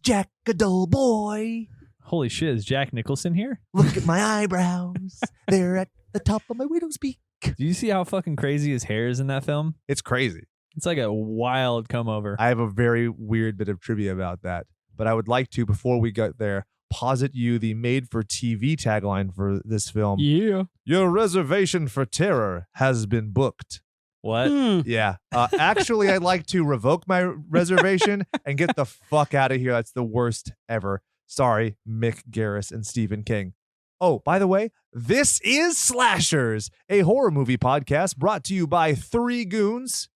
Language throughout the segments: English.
Jack a dull boy. Holy shit, is Jack Nicholson here? Look at my eyebrows. They're at the top of my widow's peak. Do you see how fucking crazy his hair is in that film? It's crazy. It's like a wild come over. I have a very weird bit of trivia about that, but I would like to, before we get there, posit you the made-for-TV tagline for this film. Yeah. Your reservation for terror has been booked. What? Yeah. Actually, I'd like to revoke my reservation and get the fuck out of here. That's the worst ever. Sorry, Mick Garris and Stephen King. Oh, by the way, this is Slashers, a horror movie podcast brought to you by Three Goons.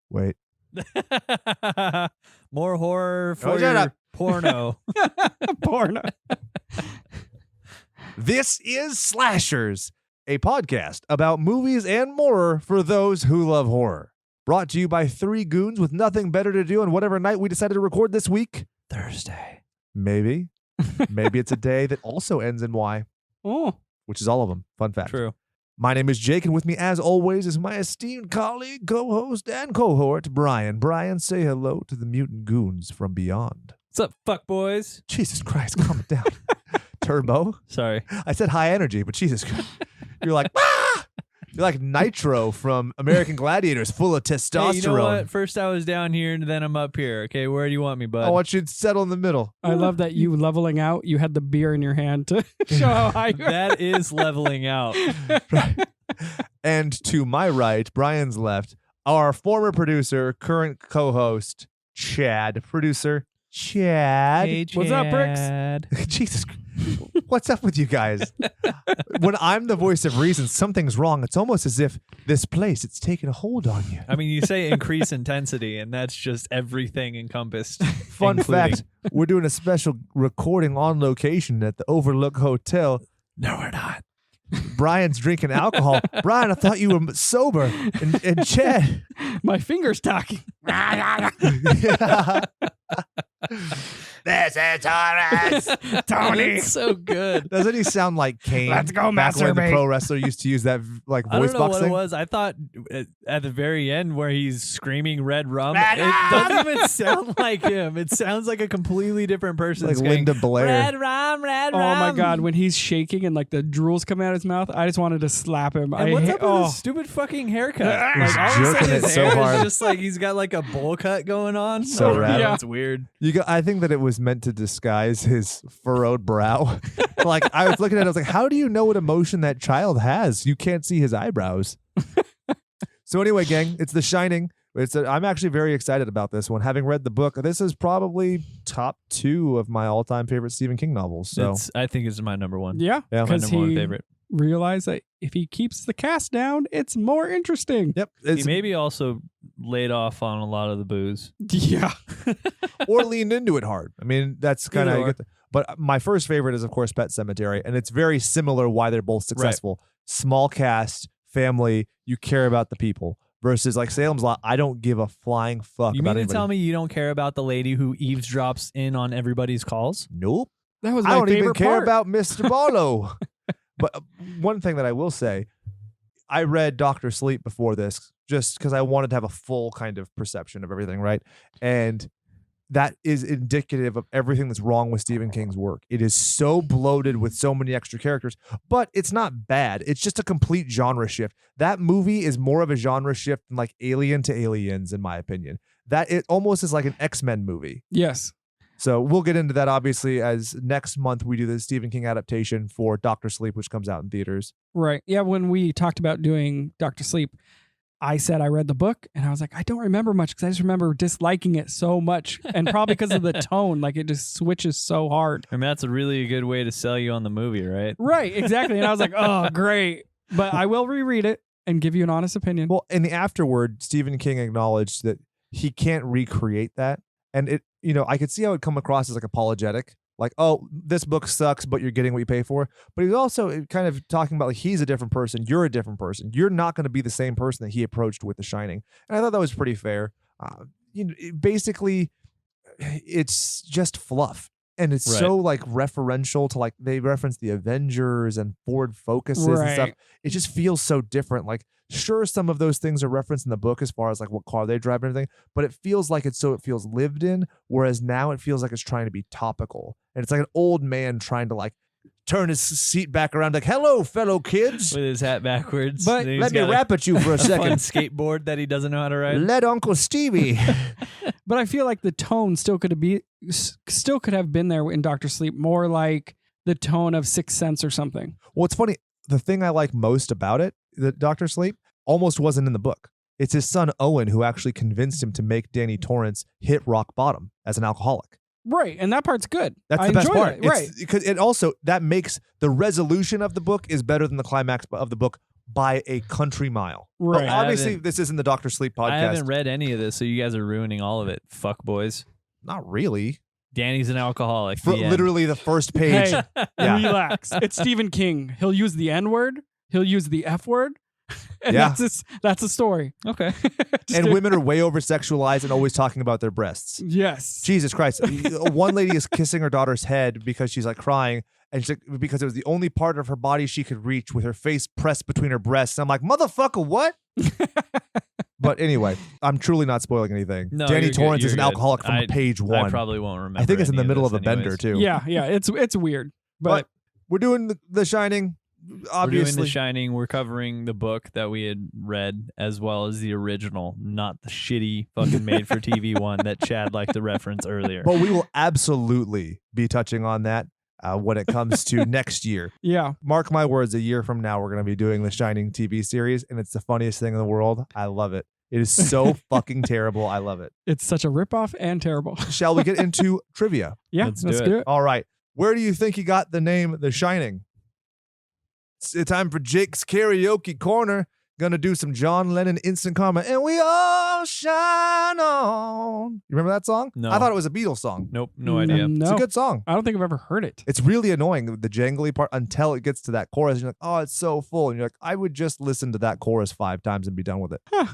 Wait. More horror for shut your up. porno. Porno. This is Slashers, a podcast about movies and more for those who love horror. Brought to you by Three Goons with nothing better to do on whatever night we decided to record this week. Thursday. Maybe. Maybe it's a day that also ends in Y, Oh. which is all of them. Fun fact. True. My name is Jake, and with me, as always, is my esteemed colleague, co-host, and cohort, Brian. Brian, say hello to the mutant goons from beyond. What's up, fuck boys? Jesus Christ, calm it down. Turbo. Sorry. I said high energy, but Jesus Christ. You're like, ah! You're like Nitro from American Gladiators, full of testosterone. Hey, you know what? First I was down here and then I'm up here. Okay, where do you want me, bud? I want you to settle in the middle. I love that you leveling out. You had the beer in your hand to show how high you are. That is leveling out. Right. And to my right, Brian's left, our former producer, current co-host, Chad. Producer, Chad. Hey, What's up, Bricks? Chad. Jesus, what's up with you guys? When I'm the voice of reason, something's wrong. It's almost as if this place, it's taken a hold on you. I mean, you say increase intensity, and that's just everything encompassed. Fun including- fact, we're doing a special recording on location at the Overlook Hotel. No, we're not. Brian's drinking alcohol. Brian, I thought you were sober. And Chad. My finger's talking. This is Taurus. Tony. It's so good. Doesn't he sound like Kane? Let's go back when the masturbate. pro wrestler used to use that like I voice don't know box what thing? it was. I thought at the very end where he's screaming red rum, Red it rum! doesn't even sound like him. It sounds like a completely different person. Like screaming, Linda Blair. Red rum, red Oh rum. my God. When he's shaking and like the drool's coming out of his mouth, I just wanted to slap him. And what's up with oh. his stupid fucking haircut? He's Like all of a jerking sudden it his so hair hard. is just like he's got like a bowl cut going on. So rad. Yeah. It's weird. I think that it was meant to disguise his furrowed brow. Like I was looking at it, I was like, how do you know what emotion that child has? You can't see his eyebrows. So anyway, gang, it's The Shining. I'm actually very excited about this one. Having read the book, this is probably top 2 of my all-time favorite Stephen King novels. So I think it's my number one. Yeah. Yeah. My Because number one he favorite. realized that if he keeps the cast down, it's more interesting. yep, He it's, maybe also laid off on a lot of the booze. Yeah. or leaned into it hard. I mean, that's kind Either or. of. But my first favorite is, of course, Pet Sematary, and it's very similar why they're both successful. Small cast, family, you care about the people. Versus like Salem's Lot, I don't give a flying fuck You about mean to anybody. tell me you don't care about the lady who eavesdrops in on everybody's calls? Nope. That was I my don't even favorite care part. about Mr. Barlow. But one thing that I will say, I read Dr. Sleep before this just because I wanted to have a full kind of perception of everything, right? And that is indicative of everything that's wrong with Stephen King's work. It is so bloated with so many extra characters, but it's not bad. It's just a complete genre shift. That movie is more of a genre shift than like Alien to Aliens, in my opinion. That it almost is like an X-Men movie. Yes. So we'll get into that obviously as next month we do the Stephen King adaptation for Dr. Sleep, which comes out in theaters. Right. Yeah. When we talked about doing Dr. Sleep, I said I read the book and I was like, I don't remember much because I just remember disliking it so much. And probably because of the tone, like it just switches so hard. I mean, that's a really good way to sell you on the movie, right? Right. Exactly. And I was like, oh, great. But I will reread it and give you an honest opinion. Well, in the afterword, Stephen King acknowledged that he can't recreate that. And it, I could see how it come across as like apologetic. Like, oh, this book sucks, but you're getting what you pay for. But he's also kind of talking about like he's a different person. You're a different person. You're not going to be the same person that he approached with The Shining. And I thought that was pretty fair. Basically, it's just fluff. And it's Right. so like referential to like they reference the Avengers and Ford Focuses and stuff. Right. It just feels so different. Like sure, some of those things are referenced in the book as far as like what car they drive and everything, but it feels like it feels lived in. Whereas now it feels like it's trying to be topical, and it's like an old man trying to like turn his seat back around, like "Hello, fellow kids. With his hat backwards. But And he's Let me got a- rap at you for a a fun second. skateboard that he doesn't know how to ride. Let Uncle Stevie." But I feel like the tone still could have been there in Doctor Sleep, more like the tone of Sixth Sense or something. Well, it's funny. The thing I like most about it, the Dr. Sleep, almost wasn't in the book. It's his son Owen who actually convinced him to make Danny Torrance hit rock bottom as an alcoholic. Right, and that part's good. That's I the best enjoy part. that, right. Because it also that makes the resolution of the book is better than the climax of the book by a country mile. Right. Well, obviously, haven't- this isn't the Dr. Sleep podcast. I haven't read any of this, so you guys are ruining all of it. Fuck boys. Not really. Danny's an alcoholic. For The end. literally the first page. Hey, Yeah. relax. It's Stephen King. He'll use the N word. He'll use the F word. And Yeah. that's a story. Okay. Just And a- women are way over sexualized and always talking about their breasts. Yes. Jesus Christ. One lady is kissing her daughter's head because she's like crying. And she's like, because it was the only part of her body she could reach with her face pressed between her breasts. And I'm like, motherfucker, what? But anyway, I'm truly not spoiling anything. No, Danny you're good, Torrance is you're an good. alcoholic from page one. I probably won't remember. I think it's in the any middle of this a bender anyways. too. Yeah, it's weird. But But we're doing the Shining. We're doing Obviously, The Shining. We're covering the book that we had read as well as the original, not the shitty fucking made for TV one that Chad liked to reference earlier. but we will absolutely be touching on that when it comes to next year. yeah, Mark my words, a year from now, we're going to be doing the Shining TV series, and it's the funniest thing in the world. I love it. It is so fucking terrible. I love it. it's such a ripoff and terrible. Shall we get into trivia? Yeah, Let's let's do do it. it. All right. Where do you think he got the name The Shining? It's time for Jake's Karaoke Corner. Gonna do some John Lennon instant karma, and we all shine on. You remember that song? No. I thought it was a Beatles song. Nope, no idea. No, It's a good song. I don't think I've ever heard it. It's really annoying, the jangly part, until it gets to that chorus. And you're like, oh, it's so full. And you're like, I would just listen to that chorus 5 times and be done with it. Huh.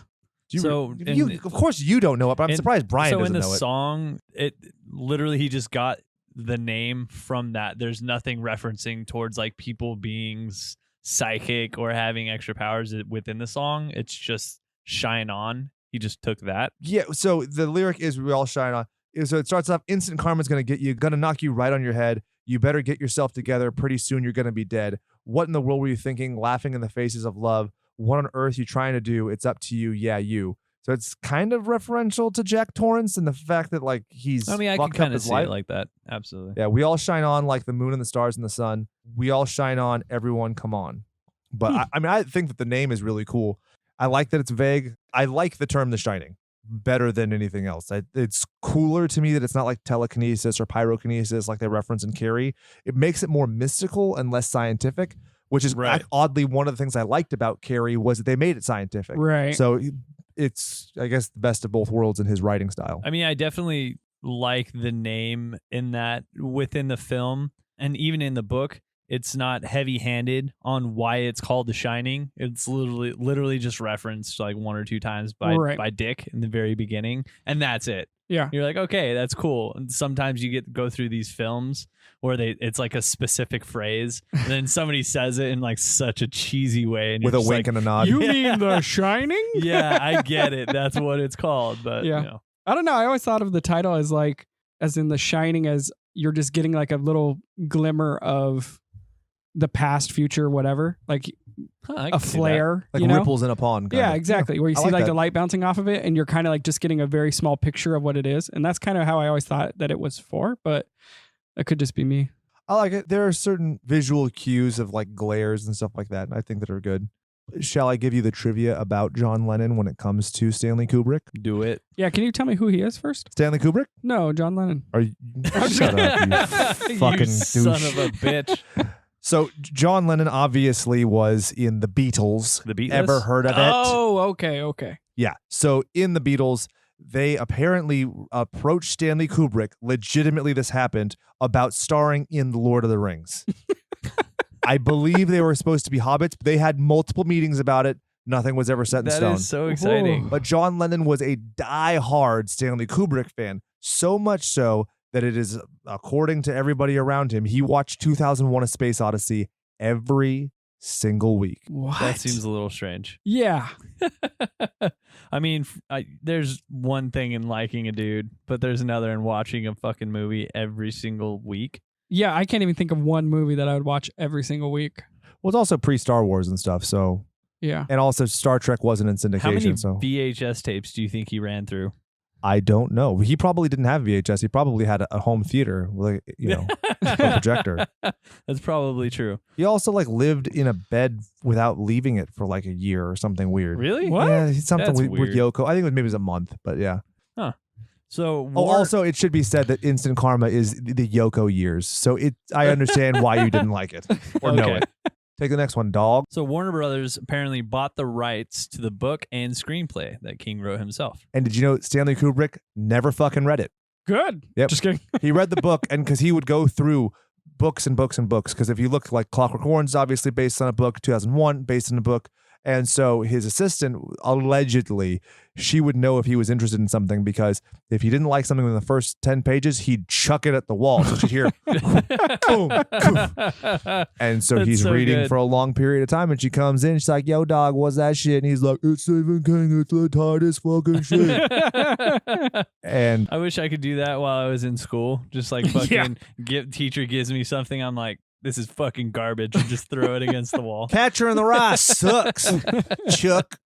Do you, So, you, in- of course you don't know it, but I'm in- surprised Brian so doesn't in the know it. song, it literally he just got the name from that. There's nothing referencing towards like people being psychic or having extra powers within the song. It's just shine on. He just took that. Yeah, so the lyric is we all shine on. So it starts off, instant karma's going to get you, going to knock you right on your head. You better get yourself together. Pretty soon you're going to be dead. What in the world were you thinking? Laughing in the faces of love. What on earth you trying to do? It's up to you. Yeah, you. So it's kind of referential to Jack Torrance and the fact that like he's I mean, I can fucked up kind of his see life. it like that. Absolutely. Yeah, we all shine on like the moon and the stars and the sun. We all shine on. Everyone, come on. But I mean, I think that the name is really cool. I like that it's vague. I like the term The Shining better than anything else. It's cooler to me that it's not like telekinesis or pyrokinesis like they reference in Carrie. It makes it more mystical and less scientific, which is Right. oddly one of the things I liked about Carrie was that they made it scientific. Right. So it's, I guess, the best of both worlds in his writing style. I mean, I definitely like the name in that within the film and even in the book. It's not heavy-handed on why it's called The Shining. It's literally just referenced like 1 or 2 times by Dick in the very beginning, and that's it. Yeah. You're like, okay, that's cool. And sometimes you go through these films where it's like a specific phrase, and then somebody says it in like such a cheesy way, and With a you're just wink like, and a nod. You mean The Shining? yeah, I get it. That's what it's called. But Yeah. you know. I don't know. I always thought of the title as like, as in The Shining, as you're just getting like a little glimmer of the past, future, whatever, like Huh, I a can see that. flare, Like you know? ripples in a pond. Yeah, kinda. exactly. Where you I see like like that. the light bouncing off of it, and you're kind of like just getting a very small picture of what it is, and that's kind of how I always thought that it was for. But that could just be me. I like it. There are certain visual cues of like glares and stuff like that, and I think that are good. Shall I give you the trivia about John Lennon when it comes to Stanley Kubrick? Do it. Yeah, can you tell me who he is first? Stanley Kubrick? No, John Lennon. Are you? Shut up, you You fucking son douche. of a bitch. So John Lennon obviously was in the Beatles. The Beatles? Ever heard of it? Oh, okay. Yeah. So in the Beatles, they apparently approached Stanley Kubrick. Legitimately, this happened about starring in The Lord of the Rings. I believe they were supposed to be hobbits, but they had multiple meetings about it. Nothing was ever set in That stone. is so exciting. But John Lennon was a die-hard Stanley Kubrick fan, so much so that it is, according to everybody around him, he watched 2001: A Space Odyssey every single week. What? That seems a little strange. Yeah. I mean, there's one thing in liking a dude, but there's another in watching a fucking movie every single week. Yeah, I can't even think of one movie that I would watch every single week. Well, it's also pre-Star Wars and stuff, so Yeah. and also Star Trek wasn't in syndication, How many so VHS tapes do you think he ran through? I don't know. He probably didn't have VHS. He probably had a home theater, like, you know, a projector. That's probably true. He also like lived in a bed without leaving it for like a year or something weird. Really? What? Yeah, it's something That's with weird. Yoko. I think maybe it was a month, but yeah. So, Oh, also, it should be said that Instant Karma is the Yoko years, so I understand why you didn't like it or know Okay. it. Take the next one, dog. So Warner Brothers apparently bought the rights to the book and screenplay that King wrote himself. And did you know Stanley Kubrick never fucking read it? Good. Yep. Just kidding. He read the book, and because he would go through books and books and books, because if you look like Clockwork Orange is obviously based on a book, 2001 based on a book, and so his assistant, allegedly, she would know if he was interested in something, because if he didn't like something in the first 10 pages, he'd chuck it at the wall. So she'd hear, boom, poof. And so That's he's so reading good. for a long period of time, and she comes in, she's like, yo, dog, what's that shit? And he's like, it's Stephen King, it's the tightest fucking shit. And I wish I could do that while I was in school. Just like fucking teacher gives me something, I'm like, this is fucking garbage, and just throw it against the wall. Catcher in the Rye sucks. Chuck.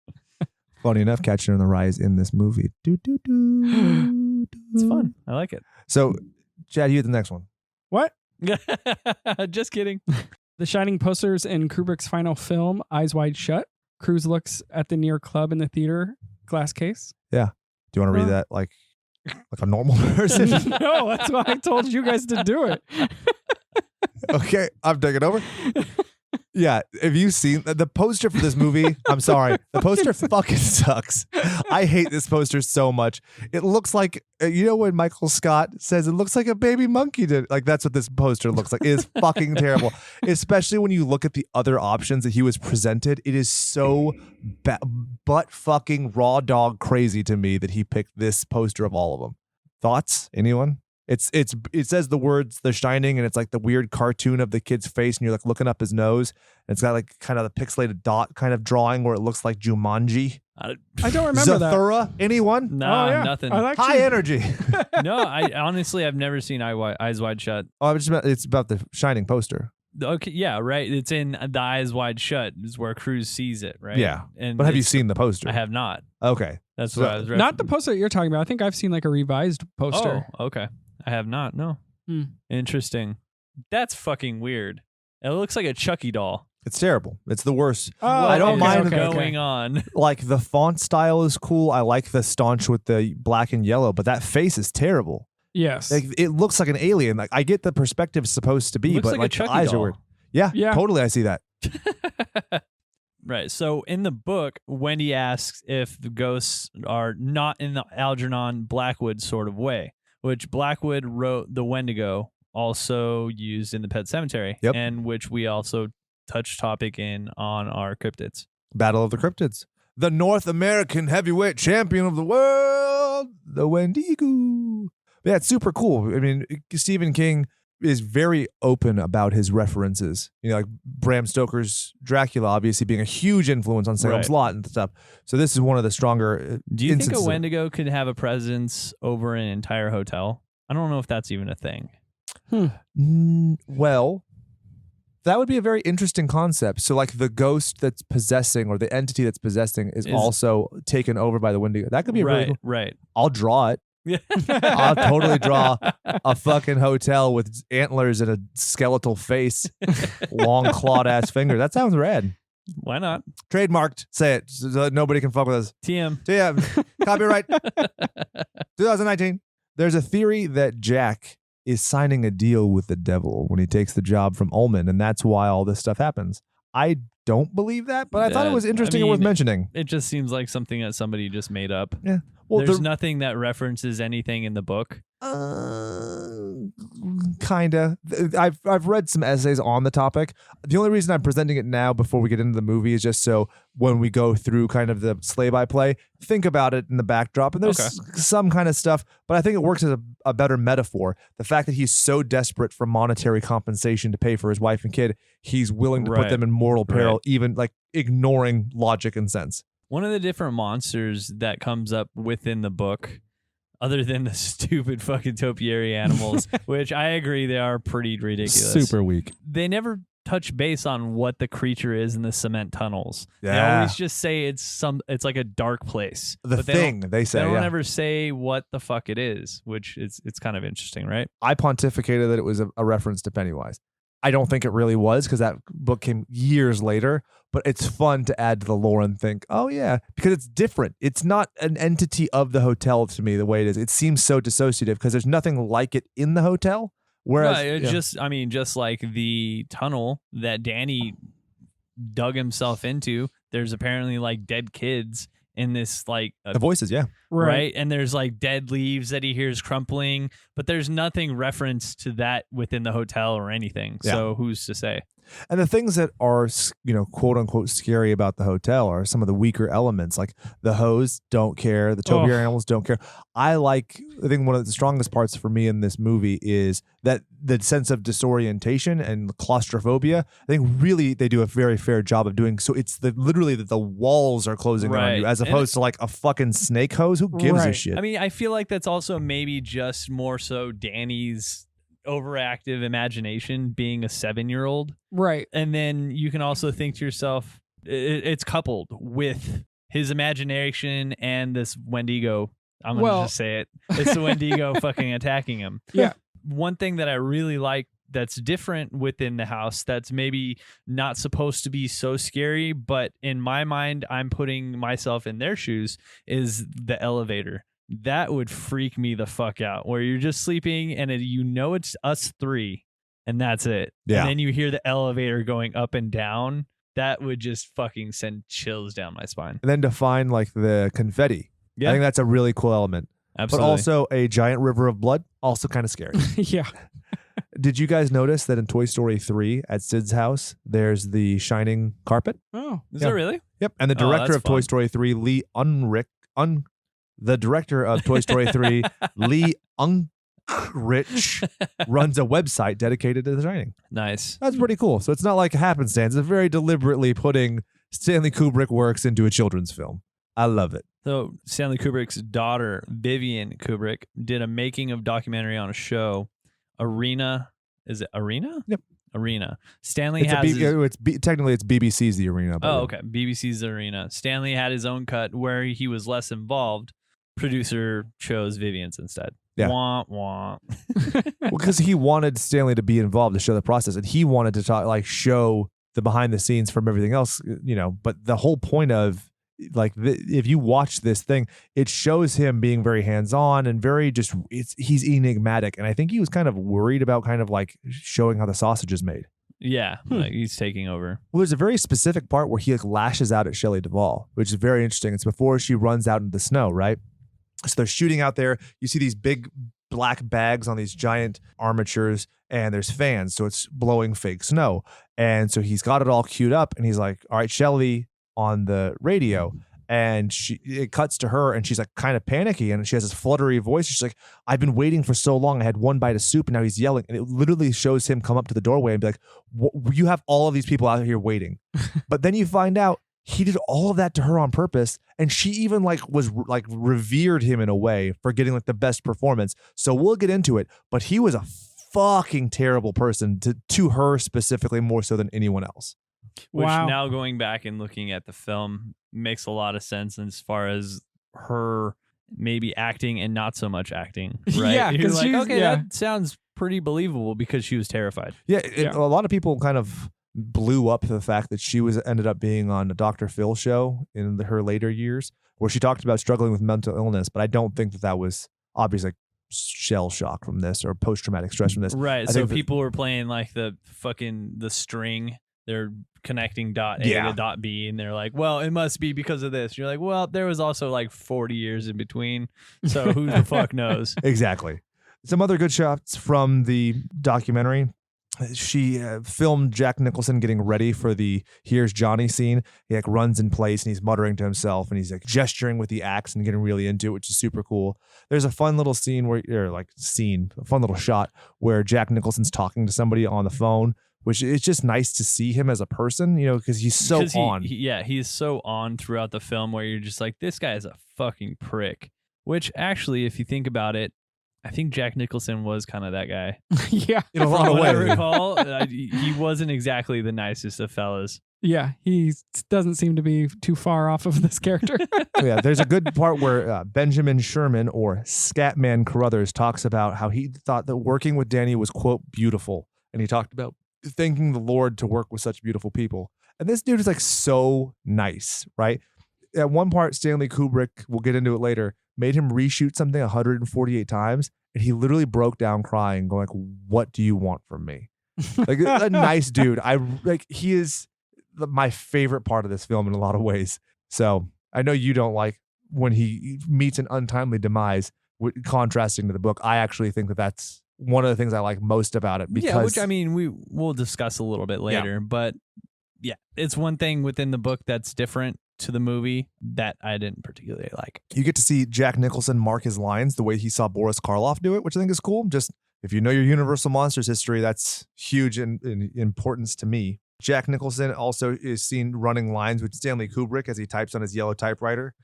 Funny enough, Catcher in the Rye is in this movie. It's fun. I like it. So, Chad, you get the next one. What? Just kidding. The Shining posters in Kubrick's final film, Eyes Wide Shut. Cruise looks at the near club in the theater glass case. Do you want to read that like a normal person? No, that's why I told you guys to do it. Okay, I'm taking over. Yeah, have you seen the poster for this movie? I'm sorry. The poster fucking sucks. I hate this poster so much. It looks like, you know when Michael Scott says it looks like a baby monkey did? Like, that's what this poster looks like. It is fucking terrible. Especially when you look at the other options that he was presented. It is so butt fucking raw dog crazy to me that he picked this poster of all of them. Thoughts? Anyone? It says the words The Shining, and it's like the weird cartoon of the kid's face, and you're like looking up his nose, and it's got like kind of the pixelated dot kind of drawing where it looks like Jumanji. I don't remember that. Zathura? Anyone? Nah, Oh, yeah. nothing. I like High energy. No, I honestly, I've never seen Eyes Wide Shut. Oh, it's about the Shining poster. Okay, yeah, right. It's in The Eyes Wide Shut is where Cruz sees it, right? Yeah. And But have you it's- seen the poster? I have not. Okay. That's So- what I was Not the poster that you're talking about. I think I've seen like a revised poster. Oh, okay. I have not. No. Hmm. Interesting. That's fucking weird. It looks like a Chucky doll. It's terrible. It's the worst. Oh, I don't mind what's the- going on. Like, the font style is cool. I like the staunch with the black and yellow, but that face is terrible. Yes. Like, it looks like an alien. Like, I get the perspective it's supposed to be, Looks but like a like the Chucky eyes doll. are weird. Yeah, Yeah. totally. I see that. Right. So in the book, Wendy asks if the ghosts are not in the Algernon Blackwood sort of way, which Blackwood wrote the Wendigo, also used in the Pet Cemetery, Yep. and which we also touched topic in on our cryptids. Battle of the Cryptids. The North American heavyweight champion of the world, the Wendigo. Yeah, it's super cool. I mean, Stephen King is very open about his references. You know, like Bram Stoker's Dracula, obviously being a huge influence on Salem's Right. Lot and stuff. So this is one of the stronger. Do you think a instances of- Wendigo could have a presence over an entire hotel? I don't know if that's even a thing. Well, that would be a very interesting concept. So, like, the ghost that's possessing, or the entity that's possessing, is also taken over by the Wendigo. That could be a really Right, cool. right. I'll draw it. I'll totally draw a fucking hotel with antlers and a skeletal face, long clawed ass finger. That sounds rad. Why not? Trademarked. Say it so that nobody can fuck with us. TM. So yeah, copyright 2019. There's a theory that Jack is signing a deal with the devil when he takes the job from Ullman, and that's why all this stuff happens. I don't believe that, but I thought it was interesting and worth mentioning. It just seems like something that somebody just made up. Well, There's nothing that references anything in the book. Kinda. I've read some essays on the topic. The only reason I'm presenting it now before we get into the movie is just so when we go through kind of the slay-by-play, think about it in the backdrop. And there's some kind of stuff, but I think it works as a better metaphor. The fact that he's so desperate for monetary compensation to pay for his wife and kid, he's willing to put them in mortal peril, even like ignoring logic and sense. One of the different monsters that comes up within the book, other than the stupid fucking topiary animals, which I agree they are pretty ridiculous. Super weak. They never touch base on what the creature is in the cement tunnels. They Yeah. always just say it's like a dark place. The But thing, they say. They don't yeah. ever say what the fuck it is, which it's kind of interesting, right? I pontificated that it was a reference to Pennywise. I don't think it really was because that book came years later, but it's fun to add to the lore and think, oh yeah, because it's different. It's not an entity of the hotel to me the way it is. It seems so dissociative because there's nothing like it in the hotel. Whereas, No, it just like the tunnel that Danny dug himself into, there's apparently like dead kids in this like the voices, yeah. right? And there's like dead leaves that he hears crumpling, but there's nothing reference to that within the hotel or anything. Yeah. So who's to say? And the things that are, quote unquote scary about the hotel are some of the weaker elements. Like the hose don't care, the topiary animals don't care. I think one of the strongest parts for me in this movie is that the sense of disorientation and claustrophobia. I think really they do a very fair job of doing. So it's literally that the walls are closing on you as opposed to like a fucking snake hose. Who gives a shit? I mean, I feel like that's also maybe just more so Danny's overactive imagination being a 7-year-old. Right. And then you can also think to yourself, it's coupled with his imagination and this Wendigo. I'm going to just say it. It's the Wendigo fucking attacking him. Yeah. One thing that I really like that's different within the house that's maybe not supposed to be so scary, but in my mind, I'm putting myself in their shoes, is the elevator. That would freak me the fuck out, where you're just sleeping and it's us three and that's it. Yeah. And then you hear the elevator going up and down. That would just fucking send chills down my spine. And then to find like the confetti. Yeah. I think that's a really cool element. Absolutely. But also a giant river of blood, also kind of scary. Yeah. Did you guys notice that in Toy Story 3 at Sid's house, there's the shining carpet? Oh. Is there really? Yep. And the Oh, director that's of Toy fun. Story 3, the director of Toy Story 3, Lee Unkrich, runs a website dedicated to The Shining. Nice. That's pretty cool. So it's not like a happenstance. It's very deliberately putting Stanley Kubrick works into a children's film. I love it. So Stanley Kubrick's daughter, Vivian Kubrick, did a making of documentary on a show, Arena. Is it Arena? Yep. Arena. Stanley It's has technically it's BBC's The Arena. but- Oh, okay. BBC's Arena. Stanley had his own cut where he was less involved. Producer chose Vivian's instead. Yeah. Wah, wah. Well, because he wanted Stanley to be involved to show the process, and he wanted to show the behind the scenes from everything else, But the whole point of if you watch this thing, it shows him being very hands on and very he's enigmatic, and I think he was kind of worried about showing how the sausage is made. Yeah, like he's taking over. Well, there's a very specific part where he lashes out at Shelley Duvall, which is very interesting. It's before she runs out into the snow, right? So they're shooting out there. You see these big black bags on these giant armatures, and there's fans, so it's blowing fake snow. And so he's got it all queued up, and he's like, "All right, Shelley," on the radio, and it cuts to her, and she's like kind of panicky, and she has this fluttery voice. She's like, "I've been waiting for so long. I had one bite of soup, and now he's yelling." And it literally shows him come up to the doorway and be like, "You have all of these people out here waiting," but then you find out he did all of that to her on purpose, and she even was revered him in a way for getting the best performance. So we'll get into it, but he was a fucking terrible person to her specifically, more so than anyone else. Which Wow. now going back and looking at the film makes a lot of sense as far as her maybe acting and not so much acting, right? Yeah, You're 'cause like, she's- okay, yeah. that sounds pretty believable because she was terrified. Yeah, Yeah. a lot of people kind of blew up the fact that she ended up being on a Dr. Phil show in her later years, where she talked about struggling with mental illness. But I don't think that was obviously shell shock from this or post traumatic stress from this. Right. I So think that- people were playing the string. They're connecting dot A Yeah. to dot B, and they're like, well, it must be because of this. You're like, well, there was also 40 years in between. So who the fuck knows? Exactly. Some other good shots from the documentary. She filmed Jack Nicholson getting ready for the "Here's Johnny" scene. He like runs in place and he's muttering to himself and he's like gesturing with the axe and getting really into it, which is super cool. There's a fun little scene a fun little shot where Jack Nicholson's talking to somebody on the phone, which is just nice to see him as a person, because he's so on. He's so on throughout the film where you're just like, this guy is a fucking prick. Which actually, if you think about it, I think Jack Nicholson was kind of that guy. Yeah. In a lot From of what I ways. recall, he wasn't exactly the nicest of fellas. Yeah. He doesn't seem to be too far off of this character. Yeah, there's a good part where Benjamin Sherman, or Scatman Carruthers, talks about how he thought that working with Danny was, quote, beautiful. And he talked about thanking the Lord to work with such beautiful people. And this dude is like so nice, right? At one part, Stanley Kubrick, we'll get into it later, made him reshoot something 148 times. And he literally broke down crying, going like, what do you want from me? Like a nice dude. He is my favorite part of this film in a lot of ways. So I know you don't like when he meets an untimely demise, contrasting to the book. I actually think that that's one of the things I like most about it. Because, which I mean, we'll discuss a little bit later, but yeah, it's one thing within the book that's different to the movie that I didn't particularly like. you get to see Jack Nicholson mark his lines the way he saw Boris Karloff do it, which I think is cool. Just if you know your Universal Monsters history, that's huge in importance to me. Jack Nicholson also is seen running lines with Stanley Kubrick as he types on his yellow typewriter.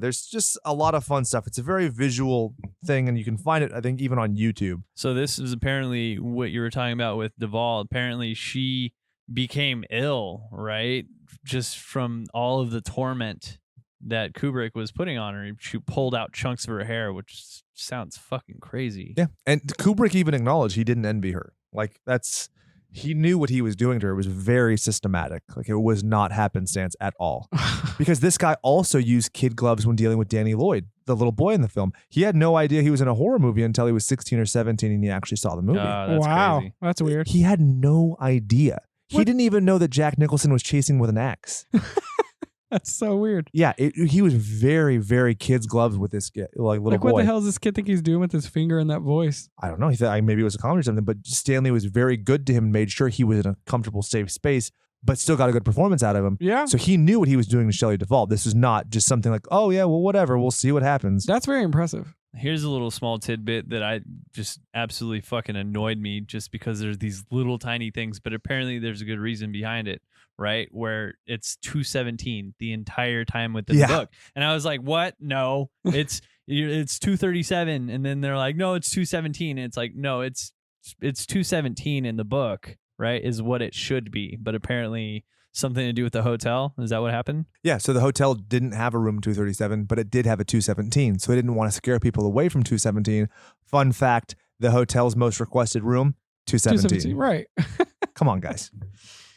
There's just a lot of fun stuff. It's a very visual thing, and you can find it, I think, even on YouTube. So this is apparently what you were talking about with Duvall. Apparently she became ill, right? Just from all of the torment that Kubrick was putting on her. She pulled out chunks of her hair, which sounds fucking crazy. Yeah, and Kubrick even acknowledged he didn't envy her. Like, he knew what he was doing to her. It was very systematic. Like, it was not happenstance at all. Because this guy also used kid gloves when dealing with Danny Lloyd, the little boy in the film. He had no idea he was in a horror movie until he was 16 or 17 and he actually saw the movie. That's Wow. crazy. That's weird. He had no idea. He What? didn't even know that Jack Nicholson was chasing with an axe. That's so weird. Yeah, he was very, very kid's gloves with this little boy. What the hell does this kid think he's doing with his finger in that voice? I don't know. He thought maybe it was a comedy or something, but Stanley was very good to him and made sure he was in a comfortable, safe space, but still got a good performance out of him. Yeah. So he knew what he was doing to Shelley Duvall. This is not just something like, oh, yeah, well, whatever. We'll see what happens. That's very impressive. Here's a little small tidbit that I just absolutely fucking annoyed me just because there's these little tiny things, but apparently there's a good reason behind it, right? Where it's 2:17 the entire time within the book. And I was like, what? No, it's 2:37. And then they're like, no, it's 2:17. And it's like, no, it's 2:17 in the book, right? Is what it should be. But apparently something to do with the hotel. Is that what happened? Yeah, so the hotel didn't have a room 237, but it did have a 217. So they didn't want to scare people away from 217. Fun fact, the hotel's most requested room, 217. Right. Come on, guys.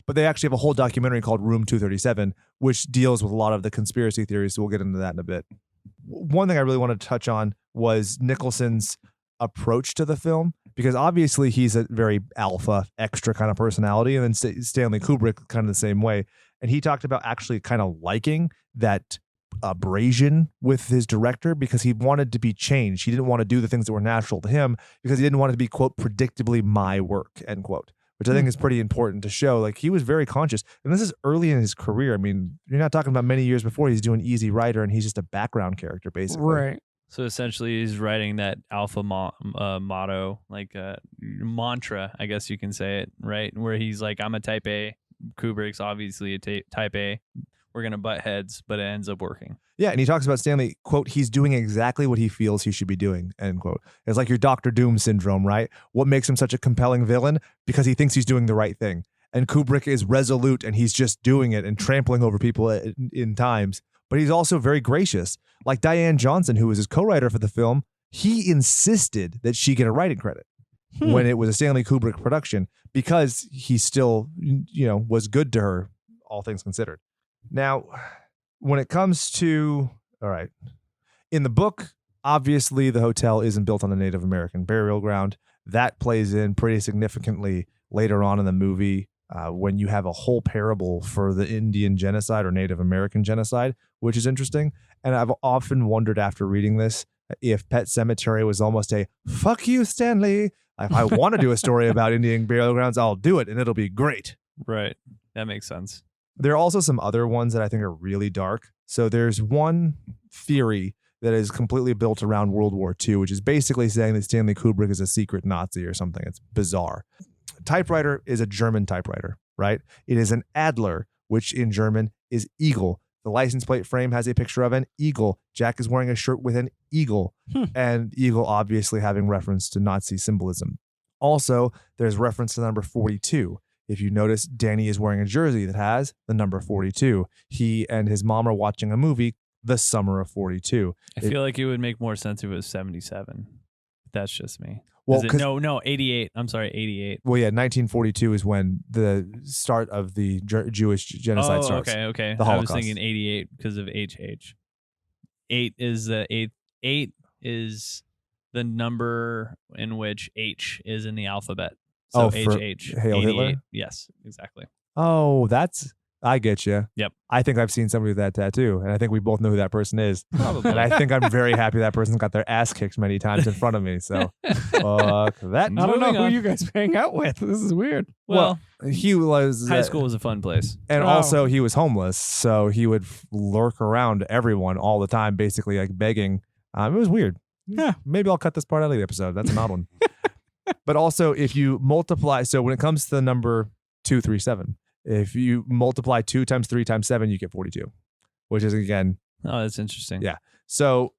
But they actually have a whole documentary called Room 237, which deals with a lot of the conspiracy theories. So we'll get into that in a bit. One thing I really wanted to touch on was Nicholson's approach to the film, because obviously he's a very alpha, extra kind of personality. And then Stanley Kubrick kind of the same way. And he talked about actually kind of liking that abrasion with his director because he wanted to be changed. He didn't want to do the things that were natural to him because he didn't want it to be, quote, predictably my work, end quote. Which I think is pretty important to show. Like, he was very conscious. And this is early in his career. I mean, you're not talking about many years before he's doing Easy Rider and he's just a background character, basically. Right. So essentially, he's writing that alpha motto, like a mantra, I guess you can say it, right? Where he's like, I'm a type A. Kubrick's obviously a type A. We're going to butt heads, but it ends up working. Yeah, and he talks about Stanley, quote, he's doing exactly what he feels he should be doing, end quote. It's like your Dr. Doom syndrome, right? What makes him such a compelling villain? Because he thinks he's doing the right thing. And Kubrick is resolute and he's just doing it and trampling over people in times. But he's also very gracious. Like Diane Johnson, who was his co-writer for the film, he insisted that she get a writing credit when it was a Stanley Kubrick production because he still, was good to her, all things considered. Now, when it comes to, all right, in the book, obviously the hotel isn't built on a Native American burial ground. That plays in pretty significantly later on in the movie when you have a whole parable for the Indian genocide or Native American genocide, which is interesting. And I've often wondered after reading this, if Pet Cemetery was almost a fuck you, Stanley. If I want to do a story about Indian burial grounds, I'll do it and it'll be great. Right. That makes sense. There are also some other ones that I think are really dark. So there's one theory that is completely built around World War II, which is basically saying that Stanley Kubrick is a secret Nazi or something. It's bizarre. Typewriter is a German typewriter, right? It is an Adler, which in German is eagle. The license plate frame has a picture of an eagle. Jack is wearing a shirt with an eagle, and eagle obviously having reference to Nazi symbolism. Also, there's reference to the number 42. If you notice, Danny is wearing a jersey that has the number 42. He and his mom are watching a movie, The Summer of 42. I feel like it would make more sense if it was 77. That's just me. Well, no, 88. I'm sorry, 88. Well, yeah, 1942 is when the start of the Jewish genocide starts. Okay. The I was Holocaust. thinking 88 because of HH. 8 is the 8th. 8 is the number in which H is in the alphabet. So for HH. Hail 88. Hitler? Yes, exactly. Oh, I get you. Yep. I think I've seen somebody with that tattoo, and I think we both know who that person is. Probably. And I think I'm very happy that person's got their ass kicked many times in front of me. So, fuck that. I don't know Moving who on. you guys hang out with. This is weird. Well, He was high school was a fun place. and Oh. also he was homeless, so he would lurk around everyone all the time, basically like begging. It was weird. Yeah. Maybe I'll cut this part out of the episode. That's an odd one. But also, if you multiply, so when it comes to the number 237, if you multiply 2 times 3 times 7, you get 42, which is again. Oh, that's interesting. Yeah. So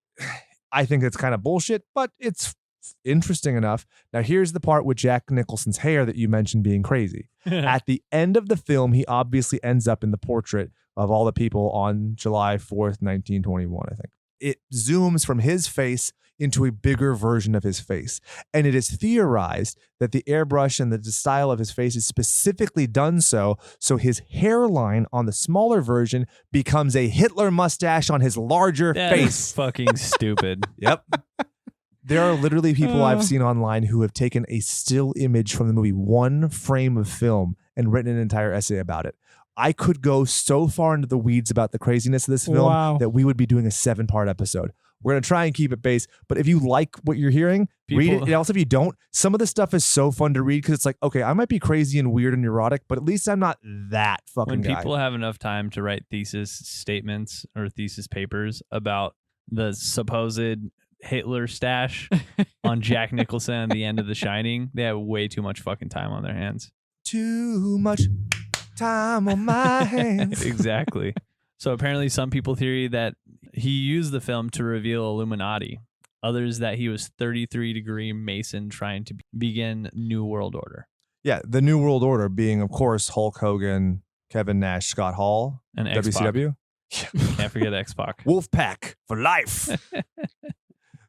I think it's kind of bullshit, but it's interesting enough. Now, here's the part with Jack Nicholson's hair that you mentioned being crazy. At the end of the film, he obviously ends up in the portrait of all the people on July 4th, 1921, I think. It zooms from his face into a bigger version of his face. And it is theorized that the airbrush and the style of his face is specifically done so his hairline on the smaller version becomes a Hitler mustache on his larger That is face. fucking stupid. Yep. There are literally people I've seen online who have taken a still image from the movie, one frame of film, and written an entire essay about it. I could go so far into the weeds about the craziness of this film Wow. that we would be doing a 7-part episode. We're going to try and keep it base, but if you like what you're hearing, read it. And also, if you don't, some of the stuff is so fun to read because it's like, okay, I might be crazy and weird and neurotic, but at least I'm not that fucking When guy. people have enough time to write thesis statements or thesis papers about the supposed Hitler stash on Jack Nicholson at the end of The Shining, they have way too much fucking time on their hands. Too much time on my hands. Exactly. So apparently some people theory that he used the film to reveal Illuminati. Others that he was 33-degree Mason trying to begin New World Order. Yeah, the New World Order being, of course, Hulk Hogan, Kevin Nash, Scott Hall, And X-Pac. WCW. Can't forget X-Pac. Wolfpack for life.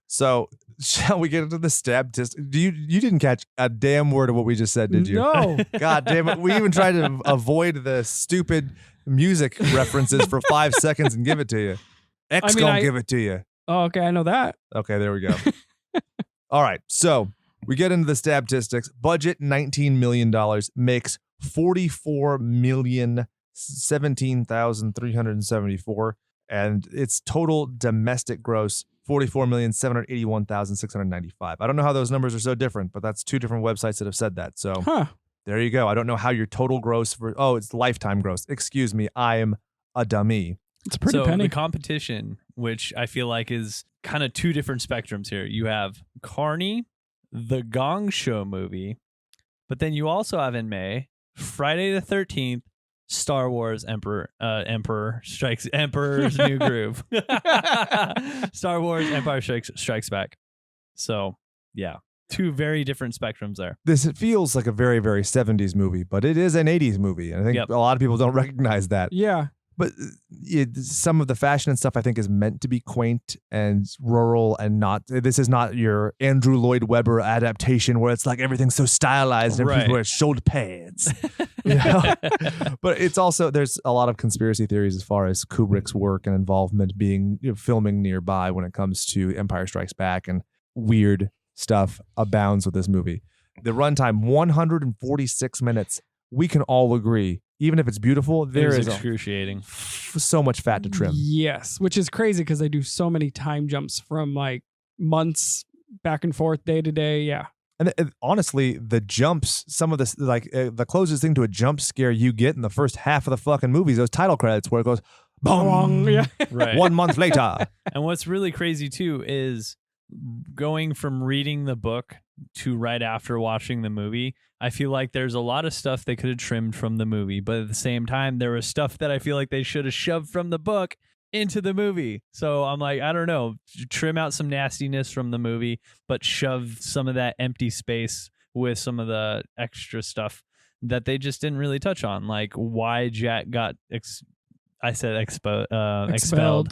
So, shall we get into the stab test? You didn't catch a damn word of what we just said, did you? No. God damn it. We even tried to avoid the stupid music references for 5 seconds and give it to you. X gonna give it to you. Oh, okay. I know that. Okay, there we go. All right. So we get into the statistics. Budget $19 million, makes $44,017,374, and its total domestic gross $44,781,695. I don't know how those numbers are so different, but that's 2 different websites that have said that. So Huh. there you go. I don't know how your total gross it's lifetime gross. Excuse me. I am a dummy. It's a pretty So penny. the competition, which I feel like is kind of 2 different spectrums here. You have Carney, the Gong Show movie, but then you also have in May, Friday the 13th, Star Wars Emperor's New Groove. Star Wars Empire Strikes Back. So, yeah, 2 very different spectrums there. This feels like a very, very 70s movie, but it is an 80s movie. And I think Yep. a lot of people don't recognize that. Yeah. But some of the fashion and stuff I think is meant to be quaint and rural and not. This is not your Andrew Lloyd Webber adaptation where it's like everything's so stylized and Right. people wear shoulder pads. You know? But it's also, there's a lot of conspiracy theories as far as Kubrick's work and involvement being filming nearby when it comes to Empire Strikes Back, and weird stuff abounds with this movie. The runtime 146 minutes. We can all agree. Even if it's beautiful, there It is was excruciating. so much fat to trim. Yes, which is crazy because they do so many time jumps from like months back and forth, day to day. Yeah. And honestly, the jumps, some of this, like the closest thing to a jump scare you get in the first half of the fucking movie is those title credits where it goes, boom, Yeah. Right. 1 month later. And what's really crazy too is going from reading the book to right after watching the movie. I feel like there's a lot of stuff they could have trimmed from the movie, but at the same time, there was stuff that I feel like they should have shoved from the book into the movie. So I'm like, I don't know, trim out some nastiness from the movie, but shove some of that empty space with some of the extra stuff that they just didn't really touch on, like why Jack got expelled.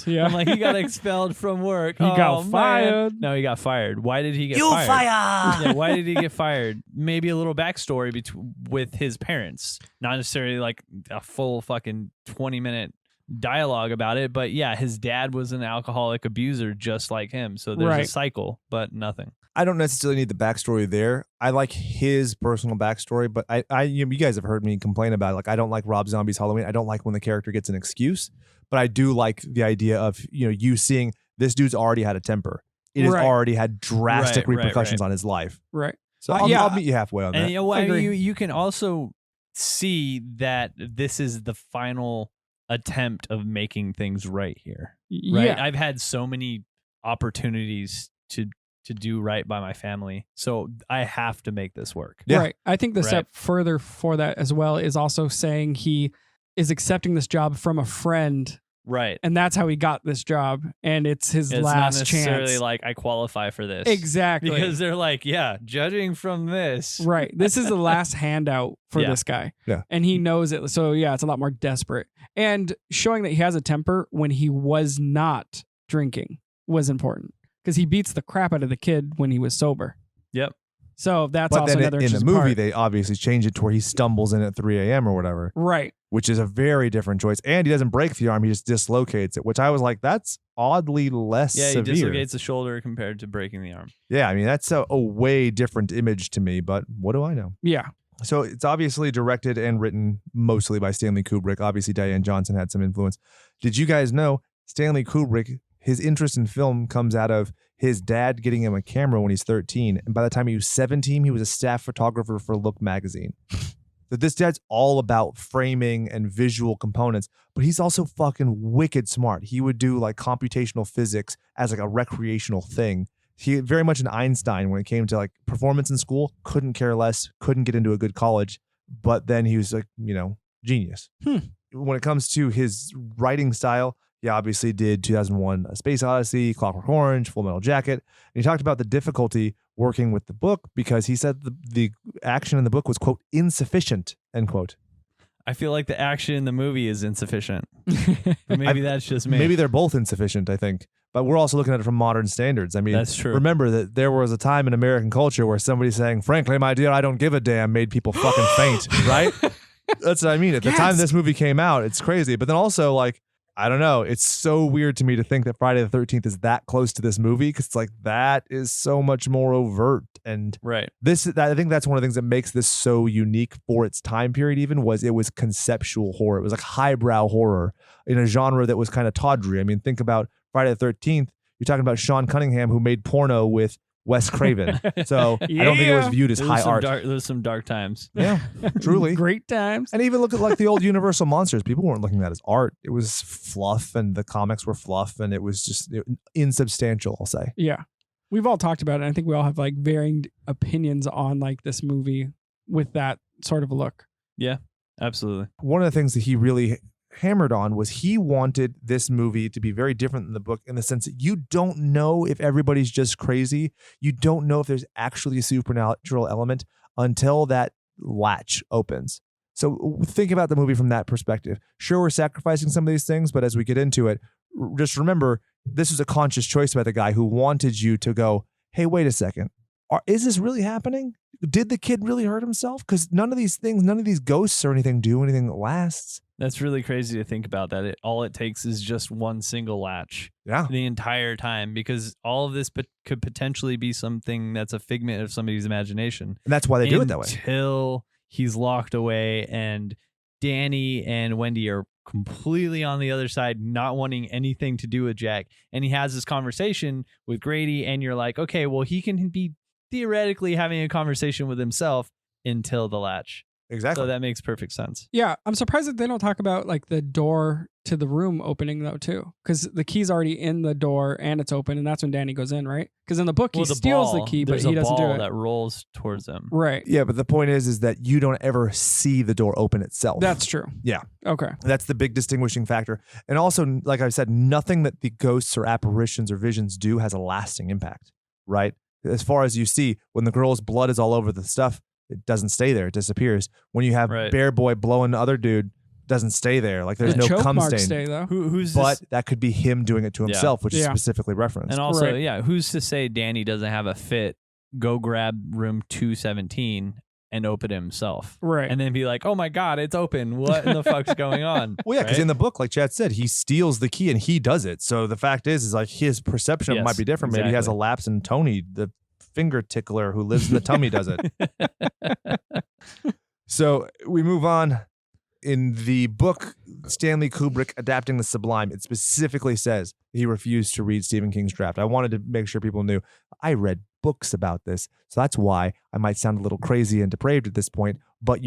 Yeah. I'm like, he got expelled from work. He got man. fired. No, he got fired. Why did he get fired? Yeah, why did he get fired? Maybe a little backstory with his parents. Not necessarily like a full fucking 20-minute dialogue about it, but yeah, his dad was an alcoholic abuser just like him. So there's a Right. cycle, but nothing. I don't necessarily need the backstory there. I like his personal backstory, but you guys have heard me complain about it. Like, I don't like Rob Zombie's Halloween. I don't like when the character gets an excuse, but I do like the idea of, you seeing this dude's already had a temper. It has Right. already had drastic Right, repercussions on his life. Right. So Yeah. I'll meet you halfway on And that. you know, I agree. you can also see that this is the final attempt of making things right here. Right. Yeah. I've had so many opportunities to do right by my family. So I have to make this work. Yeah. Right. I think the Right. step further for that as well is also saying he is accepting this job from a friend, Right. and that's how he got this job, and it's his It's not last necessarily chance. like I qualify for this. Exactly. Because they're like, yeah, judging from this. Right. This is the last handout for Yeah. this guy. Yeah. And he knows it. So, yeah, it's a lot more desperate. And showing that he has a temper when he was not drinking was important because he beats the crap out of the kid when he was sober. Yep. So that's But also then another in the interesting movie, part. they obviously change it to where he stumbles in at 3 a.m. or whatever, Right. which is a very different choice. And he doesn't break the arm; he just dislocates it, which I was like, that's oddly less Yeah, he severe. dislocates the shoulder compared to breaking the arm. Yeah, I mean, that's a way different image to me, but what do I know? Yeah. So it's obviously directed and written mostly by Stanley Kubrick. Obviously, Diane Johnson had some influence. Did you guys know Stanley Kubrick, his interest in film comes out of his dad getting him a camera when he's 13. And by the time he was 17, he was a staff photographer for Look magazine. So this dad's all about framing and visual components, but he's also fucking wicked smart. He would do like computational physics as like a recreational thing. He very much an Einstein when it came to like performance in school, couldn't care less, couldn't get into a good college, but then he was like, genius. When it comes to his writing style, he obviously did 2001 A Space Odyssey, Clockwork Orange, Full Metal Jacket. And he talked about the difficulty working with the book because he said the action in the book was, quote, insufficient, end quote. I feel like the action in the movie is insufficient. But maybe that's just me. Maybe they're both insufficient, I think. But we're also looking at it from modern standards. I mean, That's true. Remember that there was a time in American culture where somebody saying, frankly, my dear, I don't give a damn, made people fucking faint, right? That's what I mean. At the time this movie came out, it's crazy. But then also, like, I don't know. It's so weird to me to think that Friday the 13th is that close to this movie because it's like that is so much more overt. And Right. I think that's one of the things that makes this so unique for its time period. Even was it was conceptual horror. It was like highbrow horror in a genre that was kind of tawdry. I mean, think about Friday the 13th. You're talking about Sean Cunningham, who made porno with Wes Craven. So I don't think it was viewed as high art. There's some dark times. Yeah, truly. Great times. And even look at like the old Universal monsters. People weren't looking at that as art. It was fluff, and the comics were fluff, and it was just insubstantial, I'll say. Yeah. We've all talked about it. I think we all have like varying opinions on like this movie with that sort of a look. Absolutely. One of the things that he really hammered on was he wanted this movie to be very different than the book in the sense that you don't know if everybody's just crazy. You don't know if there's actually a supernatural element until that latch opens. So think about the movie from that perspective. Sure, we're sacrificing some of these things, but as we get into it, just remember this was a conscious choice by the guy who wanted you to go, hey, wait a second. Is this really happening? Did the kid really hurt himself? Because none of these things, none of these ghosts or anything do anything that lasts. That's really crazy to think about that. All it takes is just one single latch Yeah. the entire time because all of this could potentially be something that's a figment of somebody's imagination. And that's why they do it that way. Until he's locked away and Danny and Wendy are completely on the other side, not wanting anything to do with Jack. And he has this conversation with Grady, and you're like, okay, well, he can be theoretically having a conversation with himself until the latch. Exactly. So that makes perfect sense. Yeah, I'm surprised that they don't talk about like the door to the room opening though too, because the key's already in the door and it's open, and that's when Danny goes in, right? Because in the book he steals the key, but he doesn't do it. That rolls towards them. Right. Yeah, but the point is that you don't ever see the door open itself. That's true. Yeah. Okay. That's the big distinguishing factor. And also, like I said, nothing that the ghosts or apparitions or visions do has a lasting impact, right? As far as you see, when the girl's blood is all over the stuff, it doesn't stay there. It disappears. When you have Bear Boy blowing the other dude, doesn't stay there. Like there's the no choke cum marks stain. stay though. Who's But this? that could be him doing it to himself, which is Yeah. specifically referenced. And also, Right. who's to say Danny doesn't have a fit? Go grab room 217 and open it himself. Right. And then be like, oh my God, it's open. What in the fuck's going on? Well, yeah, because in the book, like Chad said, he steals the key and he does it. So the fact is like his perception of it Yes, might be different. Maybe he has a exactly. lapse and Tony, the finger tickler who lives in the tummy, does it. So we move on. In the book, Stanley Kubrick Adapting the Sublime, it specifically says he refused to read Stephen King's draft. I wanted to make sure people knew I read books about this. So that's why I might sound a little crazy and depraved at this point. But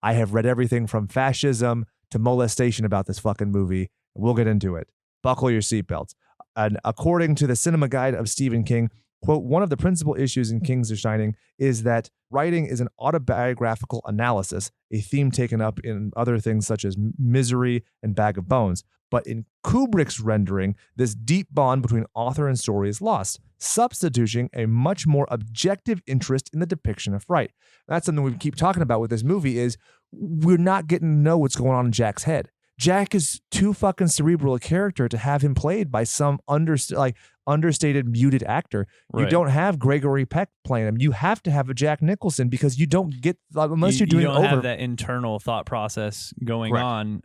I have read everything from fascism to molestation about this fucking movie. We'll get into it. Buckle your seatbelts. And according to the Cinema Guide of Stephen King, quote, one of the principal issues in King's The Shining is that writing is an autobiographical analysis, a theme taken up in other things such as Misery and Bag of Bones. But in Kubrick's rendering, this deep bond between author and story is lost, substituting a much more objective interest in the depiction of fright. That's something we keep talking about with this movie is we're not getting to know what's going on in Jack's head. Jack is too fucking cerebral a character to have him played by some understated, muted actor. You Right. don't have Gregory Peck playing him. You have to have a Jack Nicholson because you don't get unless you're doing you don't over. have that internal thought process going Right. on.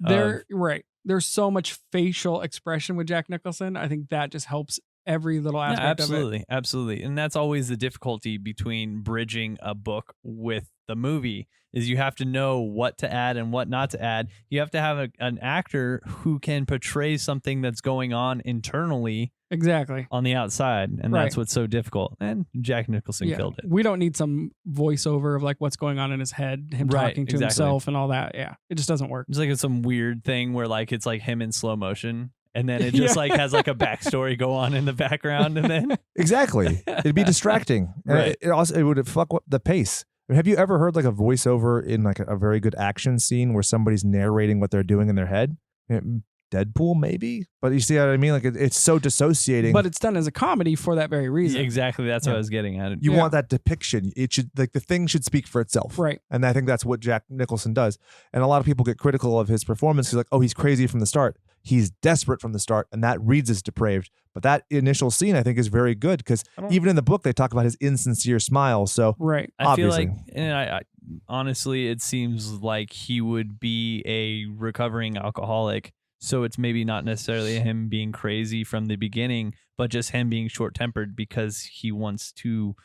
There's so much facial expression with Jack Nicholson. I think that just helps every little Yeah, aspect of it. absolutely. And that's always the difficulty between bridging a book with the movie is you have to know what to add and what not to add. You have to have an actor who can portray something that's going on internally Exactly. on the outside. And Right. that's what's so difficult. And Jack Nicholson Yeah. killed it. We don't need some voiceover of like what's going on in his head, him Right, talking to exactly. himself and all that. Yeah. It just doesn't work. It's like some weird thing where like it's like him in slow motion. And then it just Yeah. like has like a backstory go on in the background. And then Exactly. It'd be distracting. And Right. it would fuck up the pace. Have you ever heard like a voiceover in like a very good action scene where somebody's narrating what they're doing in their head? Deadpool, maybe? But you see what I mean? Like it's so dissociating. But it's done as a comedy for that very reason. exactly that's what Yeah. I was getting at. you Yeah. want that depiction. It should like the thing should speak for itself. Right. And I think that's what Jack Nicholson does. And a lot of people get critical of his performance. He's like, oh, he's crazy from the start. He's desperate from the start, and that reads as depraved. But that initial scene, I think, is very good because I don't- even in the book, they talk about his insincere smile. So Right. I feel Obviously. like, and I honestly, it seems like he would be a recovering alcoholic. So it's maybe not necessarily him being crazy from the beginning, but just him being short tempered because he wants to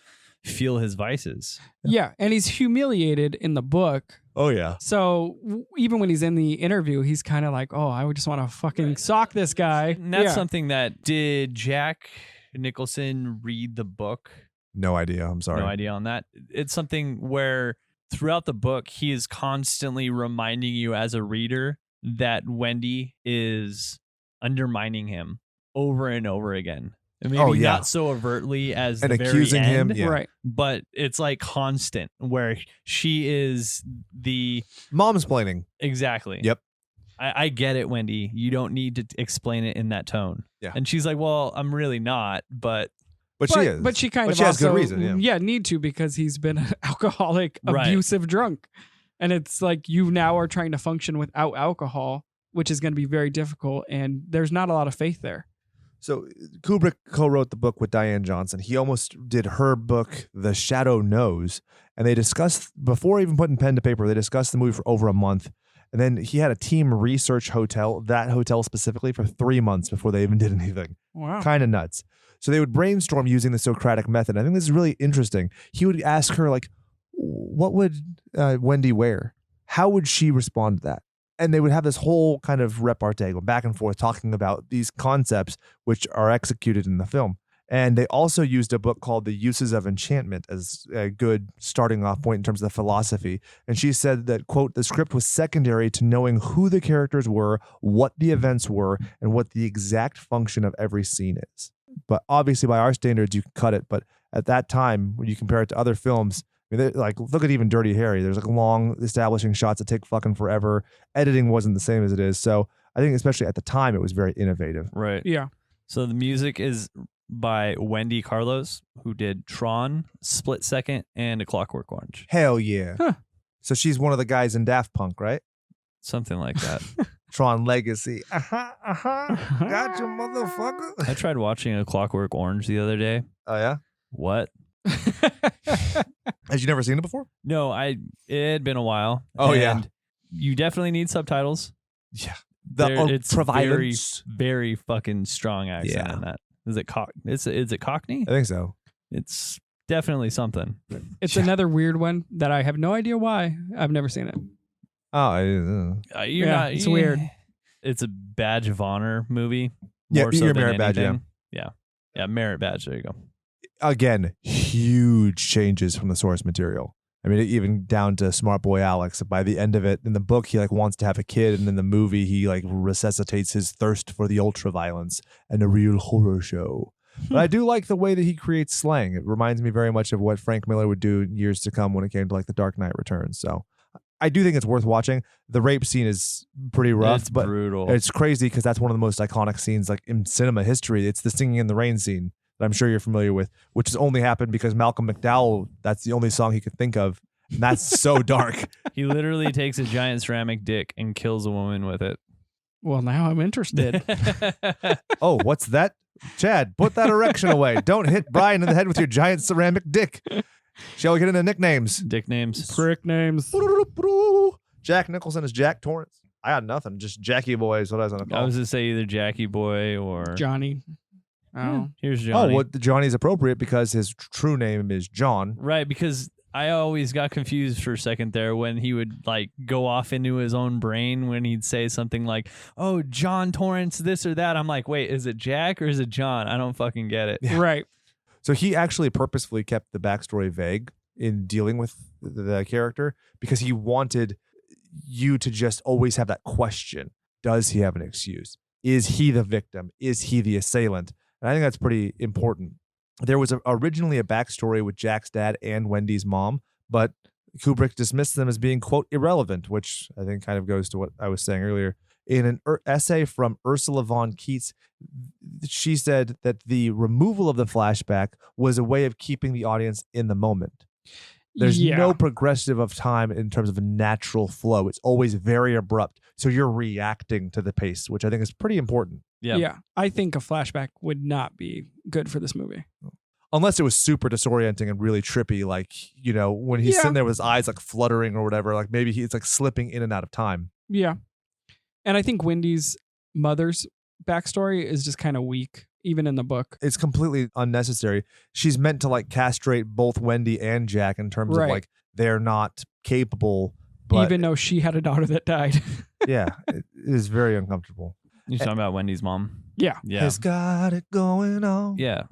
feel his vices. Yeah. And he's humiliated in the book. oh yeah, So even when he's in the interview, he's kind of like, oh, I would just want to fucking sock this guy. And that's Yeah. something that did Jack Nicholson read the book? no idea. I'm sorry. No idea on that. It's something where throughout the book, he is constantly reminding you as a reader that Wendy is undermining him over and over again. And maybe Oh, yeah. not so overtly as And the very accusing him, end, yeah. Right. but it's like constant where she is the Mom's planning. exactly. Yep. I get it, Wendy. You don't need to explain it in that tone. Yeah. And she's like, well, I'm really not, but But she is. But she kind But of she has also, good reason, yeah. need to because he's been an alcoholic, Right. abusive drunk. And it's like you now are trying to function without alcohol, which is going to be very difficult. And there's not a lot of faith there. So Kubrick co-wrote the book with Diane Johnson. He almost did her book, The Shadow Knows, and they discussed before even putting pen to paper. They discussed the movie for over a month, and then he had a team research that hotel specifically for 3 months before they even did anything. Wow. Kind of nuts. So they would brainstorm using the Socratic method. I think this is really interesting. He would ask her like, "What would Wendy wear? How would she respond to that?" And they would have this whole kind of repartee going back and forth talking about these concepts which are executed in the film. And they also used a book called The Uses of Enchantment as a good starting off point in terms of the philosophy. And she said that, quote, the script was secondary to knowing who the characters were, what the events were, and what the exact function of every scene is. But obviously by our standards, you can cut it. But at that time, when you compare it to other films, I mean, like, look at even Dirty Harry. There's like long establishing shots that take fucking forever. Editing wasn't the same as it is. So I think especially at the time, it was very innovative. Right. Yeah. So the music is by Wendy Carlos, who did Tron, Split Second, and A Clockwork Orange. Hell yeah. Huh. So she's one of the guys in Daft Punk, right? Something like that. Tron Legacy. Gotcha, motherfucker. I tried watching A Clockwork Orange the other day. Oh, yeah? What? Has you never seen it before? No, it had been a while. Oh, yeah. And you definitely need subtitles. Yeah. It's very, providence. very fucking strong accent Yeah. in that. Is it Cockney? I think so. It's definitely something. It's another weird one that I have no idea why. I've never seen it. Oh, You're Yeah, not. it's weird. It's a badge of honor movie. Yeah, more so your than merit badge, anything. Yeah, merit badge. There you go. again, huge changes from the source material. I mean, even down to Smart Boy Alex. By the end of it, in the book, he like wants to have a kid, and in the movie, he like resuscitates his thirst for the ultra violence and a real horror show. But I do like the way that he creates slang. It reminds me very much of what Frank Miller would do years to come when it came to like The Dark Knight Returns. So I do think it's worth watching. The rape scene is pretty rough, It's but brutal. it's crazy because that's one of the most iconic scenes like in cinema history. It's the Singing in the Rain scene that I'm sure you're familiar with, which has only happened because Malcolm McDowell, that's the only song he could think of. And that's so dark. He literally takes a giant ceramic dick and kills a woman with it. Well, now I'm interested. Oh, what's that? Chad, put that erection away. Don't hit Brian in the head with your giant ceramic dick. Shall we get into nicknames? Dick names. Prick names. Jack Nicholson is Jack Torrance. I got nothing. Just Jackie Boy is what I was going to I call was him. going to say either Jackie Boy or Johnny. Oh. Here's Oh, Johnny. well, Johnny's appropriate because his true name is John. Right, because I always got confused for a second there when he would like go off into his own brain when he'd say something like, "Oh, John Torrance, this or that." I'm like, wait, is it Jack or is it John? I don't fucking get it. Right. So he actually purposefully kept the backstory vague in dealing with the character because he wanted you to just always have that question. Does he have an excuse? Is he the victim? Is he the assailant? And I think that's pretty important. There was originally a backstory with Jack's dad and Wendy's mom, but Kubrick dismissed them as being, quote, irrelevant, which I think kind of goes to what I was saying earlier. In an essay from Ursula von Keats, she said that the removal of the flashback was a way of keeping the audience in the moment. There's no progressive of time in terms of a natural flow. It's always very abrupt. So you're reacting to the pace, which I think is pretty important. Yeah. I think a flashback would not be good for this movie. Unless it was super disorienting and really trippy, like, you know, when he's sitting there with his eyes like fluttering or whatever, like maybe he's like slipping in and out of time. Yeah. And I think Wendy's mother's backstory is just kind of weak, even in the book. It's completely unnecessary. She's meant to like castrate both Wendy and Jack in terms of like they're not capable. But even though she had a daughter that died. yeah, it is very uncomfortable. You're talking about Wendy's mom? Yeah. Yeah. Has got it going on. Yeah.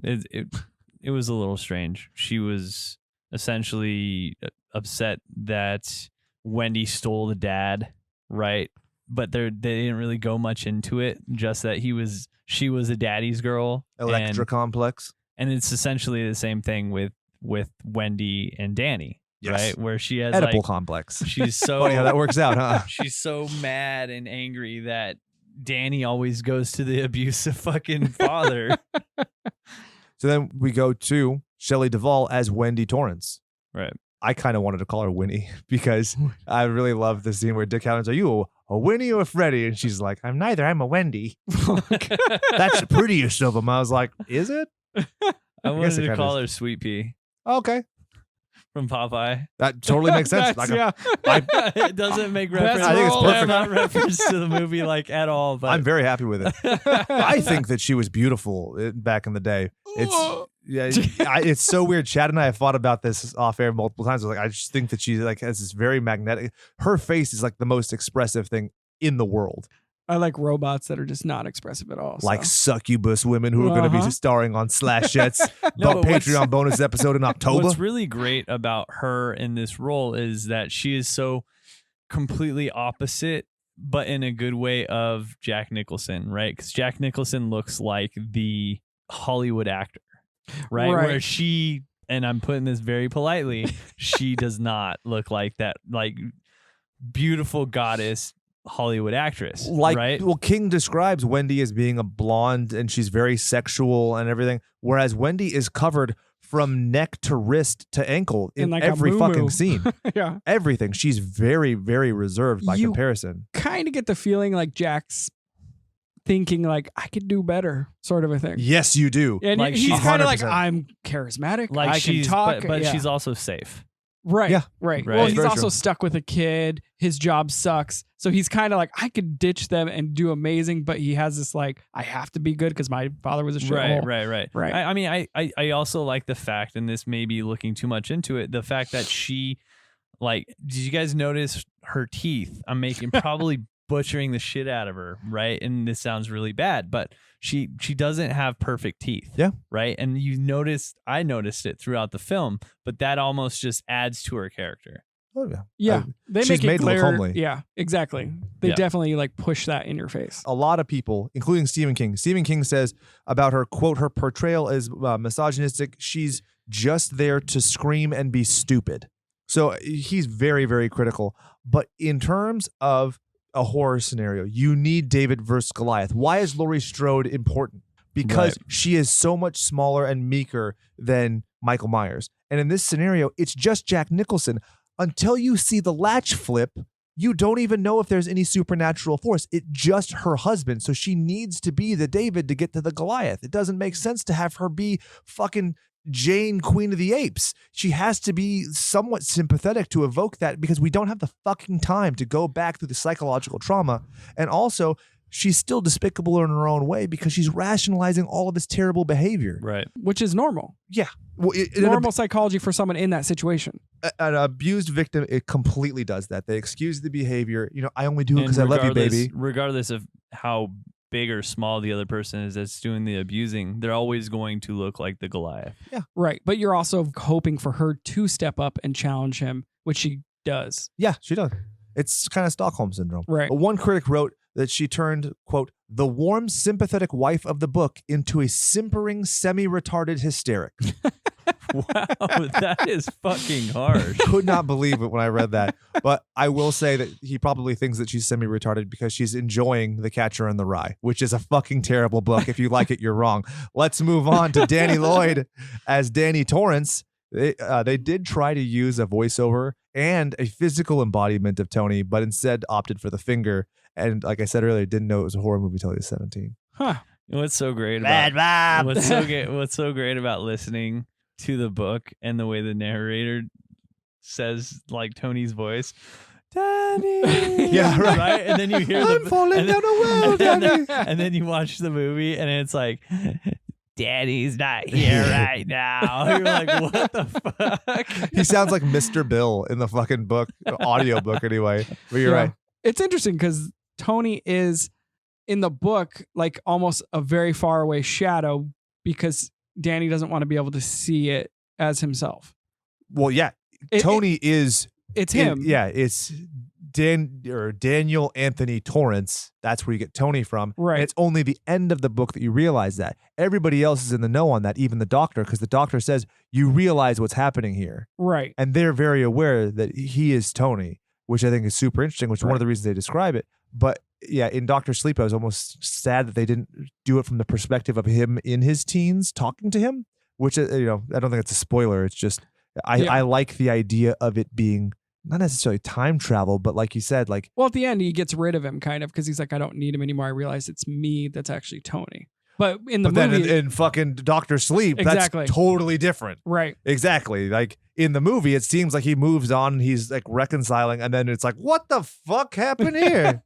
It was a little strange. She was essentially upset that Wendy stole the dad, right? But they didn't really go much into it. Just that she was a daddy's girl. Electra complex. And it's essentially the same thing with Wendy and Danny, right? Where she has Oedipal like, complex. she's so Funny how that works out, huh? She's so mad and angry that Danny always goes to the abusive fucking father. So then we go to Shelley Duvall as Wendy Torrance. Right. I kind of wanted to call her Winnie because I really love the scene where Dick Halloran's, are you a Winnie or a Freddie? And she's like, I'm neither. I'm a Wendy. That's the prettiest of them. I was like, is it? I guess wanted it to kinda call is. her Sweet Pea Okay. from Popeye. That totally makes sense. Like It doesn't make reference. I think it's perfect. Not reference to the movie like at all. But I'm very happy with it. I think that she was beautiful back in the day. Yeah, it's so weird. Chad and I have thought about this off air multiple times. I was like, I just think that she like has this very magnetic. Her face is like the most expressive thing in the world. I like robots that are just not expressive at all. Like so. succubus women who are going to be starring on Slash Jets, No, but but what's- Patreon bonus episode in October. What's really great about her in this role is that she is so completely opposite, but in a good way, of Jack Nicholson, right? Because Jack Nicholson looks like the Hollywood actor, right? Right. Where she, and I'm putting this very politely, she does not look like that, like beautiful goddess Hollywood actress, Like, right? well, King describes Wendy as being a blonde and she's very sexual and everything, whereas Wendy is covered from neck to wrist to ankle in like a every moo-moo. fucking scene. Yeah. Everything. She's very, very reserved by You- comparison. Kind of get the feeling like Jack's thinking like I could do better, sort of a thing. Yes, you do. And Like he's she's kind of like 100%. I'm charismatic. Like I can she's, talk, but yeah. she's also safe. right. Yeah. Right. Right. Well, he's Very also true. stuck with a kid. His job sucks, so he's kind of like I could ditch them and do amazing, but he has this like I have to be good because my father was a shithole. Right. I mean, I also like the fact, and this may be looking too much into it, the fact that she, like, did you guys notice her teeth? I'm making probably butchering the shit out of her, right? And this sounds really bad, but she doesn't have perfect teeth. Yeah. Right. And I noticed it throughout the film, but that almost just adds to her character. Oh, yeah. Yeah, they she's make it made to look clear. homely. Yeah, exactly. They Yeah. definitely like push that in your face. A lot of people, including Stephen King. Stephen King says about her, quote, her portrayal is misogynistic. She's just there to scream and be stupid. So he's very, very critical. But in terms of a horror scenario, you need David versus Goliath. Why is Laurie Strode important? Because Right. she is so much smaller and meeker than Michael Myers. And in this scenario, it's just Jack Nicholson. Until you see the latch flip, you don't even know if there's any supernatural force. It's just her husband. So she needs to be the David to get to the Goliath. It doesn't make sense to have her be fucking Jane, Queen of the Apes. She has to be somewhat sympathetic to evoke that because we don't have the fucking time to go back through the psychological trauma. And also, she's still despicable in her own way because she's rationalizing all of this terrible behavior. Right. Which is normal. Well, Normal psychology for someone in that situation. an abused victim, it completely does that. They excuse the behavior. You know, I only do it because I love you, baby. Regardless of how big or small the other person is that's doing the abusing, they're always going to look like the Goliath. Right. But you're also hoping for her to step up and challenge him, which she does. Yeah, she does. It's kind of Stockholm syndrome. Right. But one critic wrote that she turned, quote, the warm, sympathetic wife of the book into a simpering, semi-retarded hysteric. Wow, that is fucking harsh. Could not believe it when I read that. But I will say that he probably thinks that she's semi-retarded because she's enjoying The Catcher in the Rye, which is a fucking terrible book. If you like it, you're wrong. Let's move on to Danny Lloyd as Danny Torrance. They did try to use a voiceover and a physical embodiment of Tony, but instead opted for the finger. And like I said earlier, didn't know it was a horror movie until he was 17. Huh. What's so great Bad about vibe. what's so great about listening to the book and the way the narrator says like Tony's voice, Danny. Yeah, right. And then you hear I'm falling and then- down a well, and then- Danny. and then you watch the movie and it's like, Daddy's not here right now. You're like, what the fuck? He sounds like Mr. Bill in the fucking book, audio book anyway. But you're Yeah. right. It's interesting because Tony is in the book like almost a very far away shadow because Danny doesn't want to be able to see it as himself. Well, yeah. It- Tony is It's him. it's Daniel Anthony Torrance. That's where you get Tony from. Right. And it's only the end of the book that you realize that. Everybody else is in the know on that, even the doctor, because the doctor says you realize what's happening here. Right. And they're very aware that he is Tony, which I think is super interesting, which is one of Right. the reasons they describe it. But yeah, in Dr. Sleep, I was almost sad that they didn't do it from the perspective of him in his teens talking to him, which, I don't think it's a spoiler. It's just, Yeah. I like the idea of it being not necessarily time travel, but like you said, like, Well, at the end, he gets rid of him kind of because he's like, I don't need him anymore. I realize it's me that's actually Tony. But in the but then movie, in fucking Dr. Sleep, Exactly. that's totally different. right. Exactly. Like in the movie, it seems like he moves on and he's like reconciling, and then it's like, what the fuck happened here?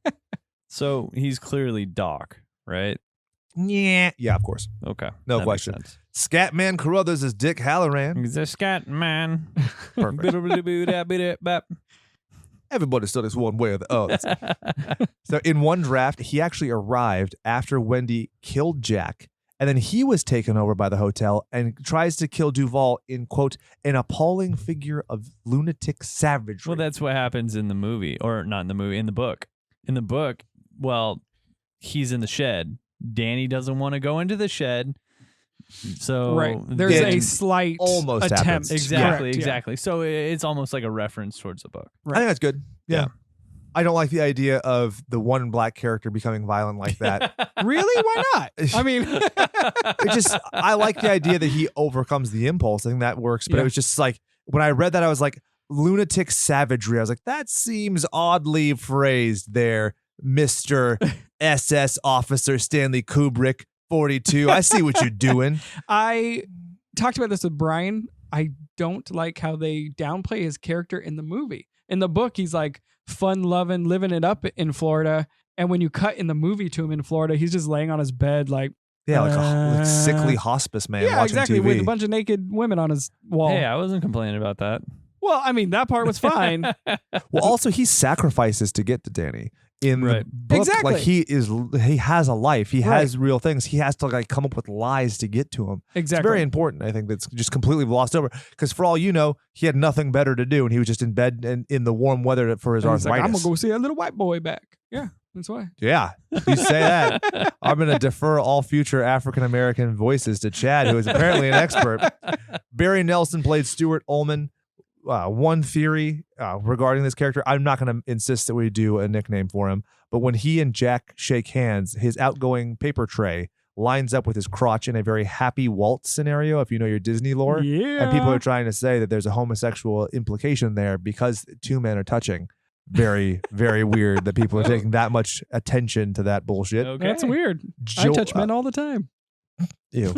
So he's clearly Doc, right? Yeah, of course. Okay. No that makes question. sense. Scatman Carruthers is Dick Halloran. He's a scat man. Perfect. Everybody studies one way or the other. So in one draft, he actually arrived after Wendy killed Jack, and then he was taken over by the hotel and tries to kill Duvall in, quote, an appalling figure of lunatic savagery. Well, that's what happens in the movie, or not in the movie, in the book. In the book, well, he's in the shed. Danny doesn't want to go into the shed. So Right. There's Yeah, a slight almost attempt. happens. Exactly, Correct, yeah. exactly. So it's almost like a reference towards the book. I think that's good. Yeah. Yeah. I don't like the idea of the one black character becoming violent like that. Really? Why not? I mean, I like the idea that he overcomes the impulse. I think that works. But Yeah. it was just like, when I read that, I was like, lunatic savagery. I was like, that seems oddly phrased there, Mr. SS Officer Stanley Kubrick, 42. I see what you're doing. I talked about this with Brian. I don't like how they downplay his character in the movie. In the book, he's like fun loving, living it up in Florida. And when you cut in the movie to him in Florida, he's just laying on his bed like, Yeah, like sickly hospice man yeah, watching exactly, TV. with a bunch of naked women on his wall. Hey, I wasn't complaining about that. Well, I mean, that part was fine. Well, also he sacrifices to get to Danny. In the Right. book, Exactly. like he has a life. He Right. has real things. He has to like come up with lies to get to him. Exactly. It's very important. I think that's just completely glossed over. Because for all you know, he had nothing better to do, and he was just in bed and in the warm weather for his And he's like, arthritis. I'm going to go see a little white boy back. Yeah, that's why. Yeah, you say that. I'm going to defer all future African American voices to Chad, who is apparently an expert. Barry Nelson played Stuart Ullman. One theory regarding this character, I'm not going to insist that we do a nickname for him, but when he and Jack shake hands, his outgoing paper tray lines up with his crotch in a very Happy Waltz scenario, if you know your Disney lore. Yeah. And people are trying to say that there's a homosexual implication there because two men are touching. Very, very weird that people are taking that much attention to that bullshit. Okay. That's weird. I touch men all the time. Ew.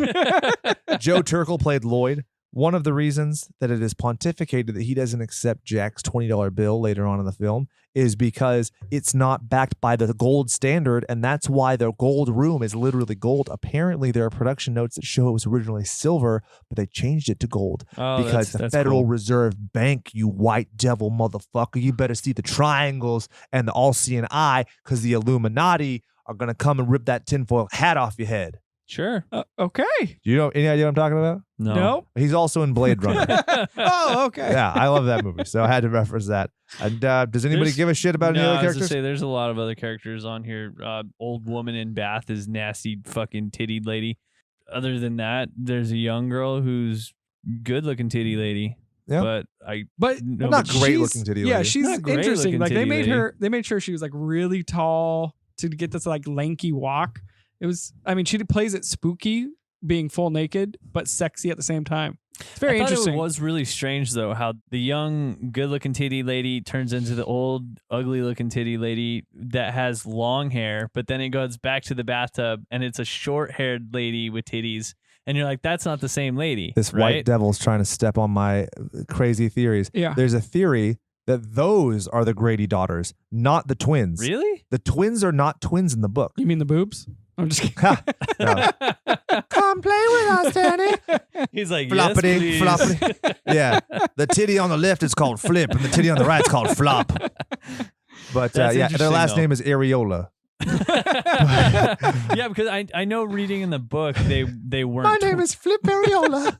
Joe Turkel played Lloyd. One of the reasons that it is pontificated that he doesn't accept Jack's $20 bill later on in the film is because it's not backed by the gold standard, and that's why the gold room is literally gold. Apparently, there are production notes that show it was originally silver, but they changed it to gold Oh, because the that's Federal cool. Reserve Bank, you white devil motherfucker, you better see the triangles and the all-seeing eye because the Illuminati are going to come and rip that tinfoil hat off your head. Sure. Okay. Do you know any idea what I'm talking about? No. He's also in Blade Runner. Oh, okay. Yeah, I love that movie, so I had to reference that. And does anybody There's- give a shit about any No, other I was gonna characters? say there's a lot of other characters on here. Old woman in Bath is nasty fucking tittied lady. Other than that, there's a young girl who's good looking titty lady. Yeah. But But no, not she's- great looking titty Yeah, lady. she's Not great interesting. looking Like they titty made lady. they made sure she was like really tall to get this like lanky walk. It was, I mean, she plays it spooky, being full naked, but sexy at the same time. It's very I thought interesting. It was really strange though how the young, good-looking titty lady turns into the old, ugly-looking titty lady that has long hair, but then it goes back to the bathtub and it's a short-haired lady with titties, and you're like, that's not the same lady. This right? white devil's trying to step on my crazy theories. Yeah. There's a theory that those are the Grady daughters, not the twins. Really? The twins are not twins in the book. You mean the boobs? I'm just kidding. Ha, no. Come play with us, Danny. He's like, Floppity, yes, please. floppity. Yeah. The titty on the left is called Flip, and the titty on the right is called Flop. But That's yeah, their interesting, last though. name is Areola. Yeah, because I know reading in the book they weren't. is Flip Areola.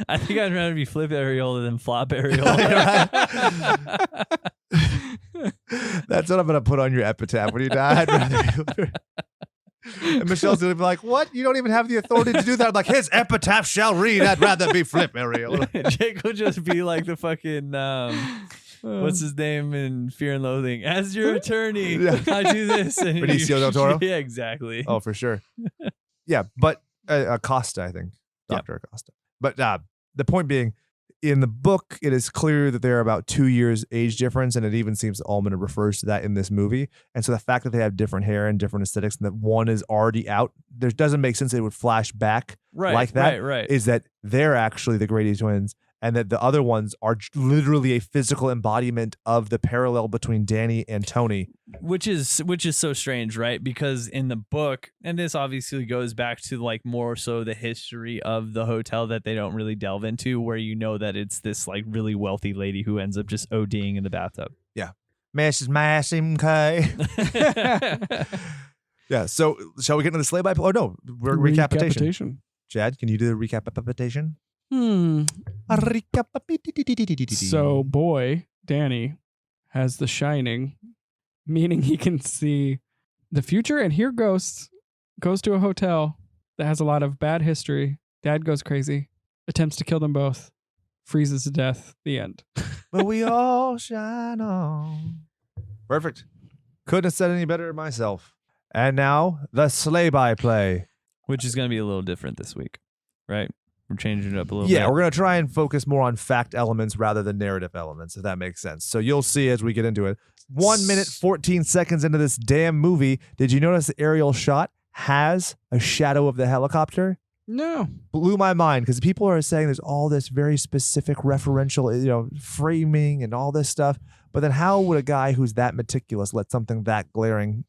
I think I'd rather be Flip Areola than Flop Areola. That's what I'm gonna put on your epitaph when you die. I'd rather. And Michelle's gonna be like, "What? You don't even have the authority to do that." I'm like, "His epitaph shall read, I'd rather be Flip Areola." Jake will just be like the fucking what's his name in Fear and Loathing? As your attorney, Yeah. I do this. And Benicio del Toro? Yeah, exactly. Oh, for sure. Yeah, but Acosta, I think, Yeah. Dr. Acosta. But the point being, in the book, it is clear that they're about 2 years age difference, and it even seems that Ullman refers to that in this movie. And so the fact that they have different hair and different aesthetics, and that one is already out, there doesn't make sense that it would flash back Right, like that. right. Is that they're actually the Grady twins, and that the other ones are literally a physical embodiment of the parallel between Danny and Tony. Which is so strange, right? Because in the book, and this obviously goes back to like more so the history of the hotel that they don't really delve into, where you know that it's this like really wealthy lady who ends up just ODing in the bathtub. Yeah. Mrs. Massim K. Yeah. So shall we get into the sleigh by? Oh no, recapitation. Chad, can you do the recapitation? So boy, Danny has the shining, meaning he can see the future and hear ghosts, goes to a hotel that has a lot of bad history. Dad goes crazy, attempts to kill them both, freezes to death, the end. But we all shine on. Perfect. Couldn't have said any better myself. And now the sleigh by play. Which is going to be a little different this week, right? We're changing it up a little Yeah, bit. we're going to try and focus more on fact elements rather than narrative elements, if that makes sense. So you'll see as we get into it. 1 minute, 14 seconds into this damn movie, did you notice the aerial shot has a shadow of the helicopter? No. Blew my mind because people are saying there's all this very specific referential, framing and all this stuff. But then how would a guy who's that meticulous let something that glaring,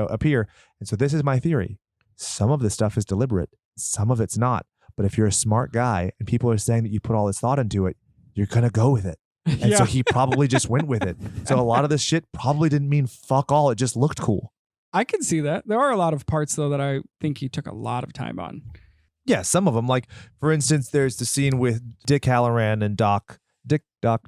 appear? And so this is my theory. Some of this stuff is deliberate. Some of it's not. But if you're a smart guy and people are saying that you put all this thought into it, you're going to go with it. And so he probably just went with it. So a lot of this shit probably didn't mean fuck all. It just looked cool. I can see that. There are a lot of parts, though, that I think he took a lot of time on. Yeah, some of them. Like, for instance, there's the scene with Dick Halloran and Doc. But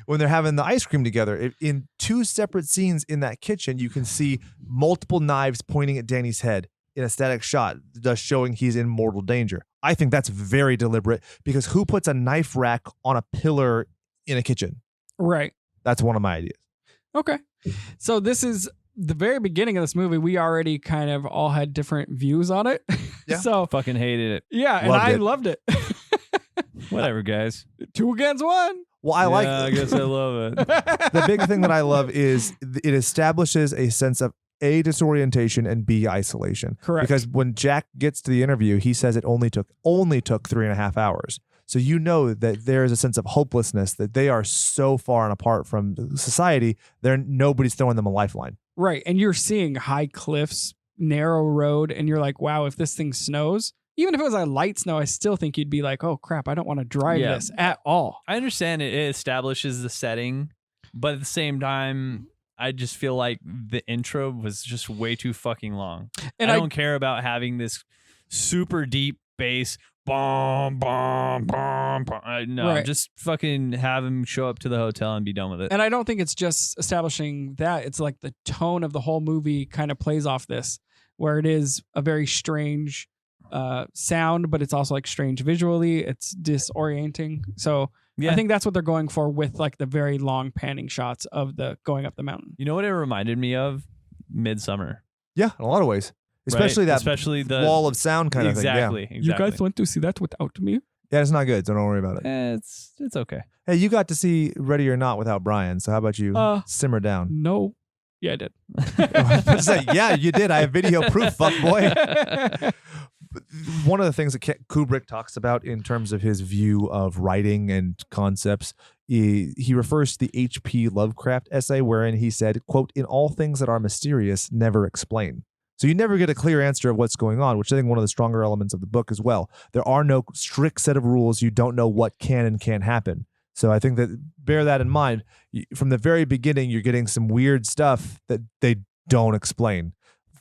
when they're having the ice cream together, in two separate scenes in that kitchen, you can see multiple knives pointing at Danny's head in a static shot, thus showing he's in mortal danger. I think that's very deliberate because who puts a knife rack on a pillar in a kitchen? Right. That's one of my ideas. Okay. So this is the very beginning of this movie. We already kind of all had different views on it. Yeah. So Fucking hated it. yeah, and I loved it. Whatever, guys. 2 against 1. Well, I guess I love it. The big thing that I love is it establishes a sense of A, disorientation, and B, isolation. Correct. Because when Jack gets to the interview, he says it only took 3.5 hours. So you know that there is a sense of hopelessness, that they are so far and apart from society, nobody's throwing them a lifeline. Right. And you're seeing high cliffs, narrow road, and you're like, wow, if this thing snows, even if it was a light snow, I still think you'd be like, oh crap, I don't want to drive this at all. I understand it establishes the setting, but at the same time, I just feel like the intro was just way too fucking long. And I don't care about having this super deep bass. Bomb, bomb, bomb, bomb. No, Right. just fucking have him show up to the hotel and be done with it. And I don't think it's just establishing that. It's like the tone of the whole movie kind of plays off this, where it is a very strange sound, but it's also like strange visually. It's disorienting. So Yeah. I think that's what they're going for with like the very long panning shots of the going up the mountain. You know what it reminded me of? Midsummer. Yeah, in a lot of ways. Right? Especially the wall of sound kind of thing. Exactly. You guys went to see that without me? Yeah, it's not good, so don't worry about it. It's okay. Hey, you got to see Ready or Not without Brian, so how about you simmer down? No. Yeah, I did. Yeah, you did. I have video proof, fuck boy. One of the things that Kubrick talks about in terms of his view of writing and concepts, he refers to the H.P. Lovecraft essay wherein he said, quote, "In all things that are mysterious, never explain." So you never get a clear answer of what's going on, which I think one of the stronger elements of the book as well. There are no strict set of rules. You don't know what can and can't happen. So I think that bear that in mind. From the very beginning, you're getting some weird stuff that they don't explain.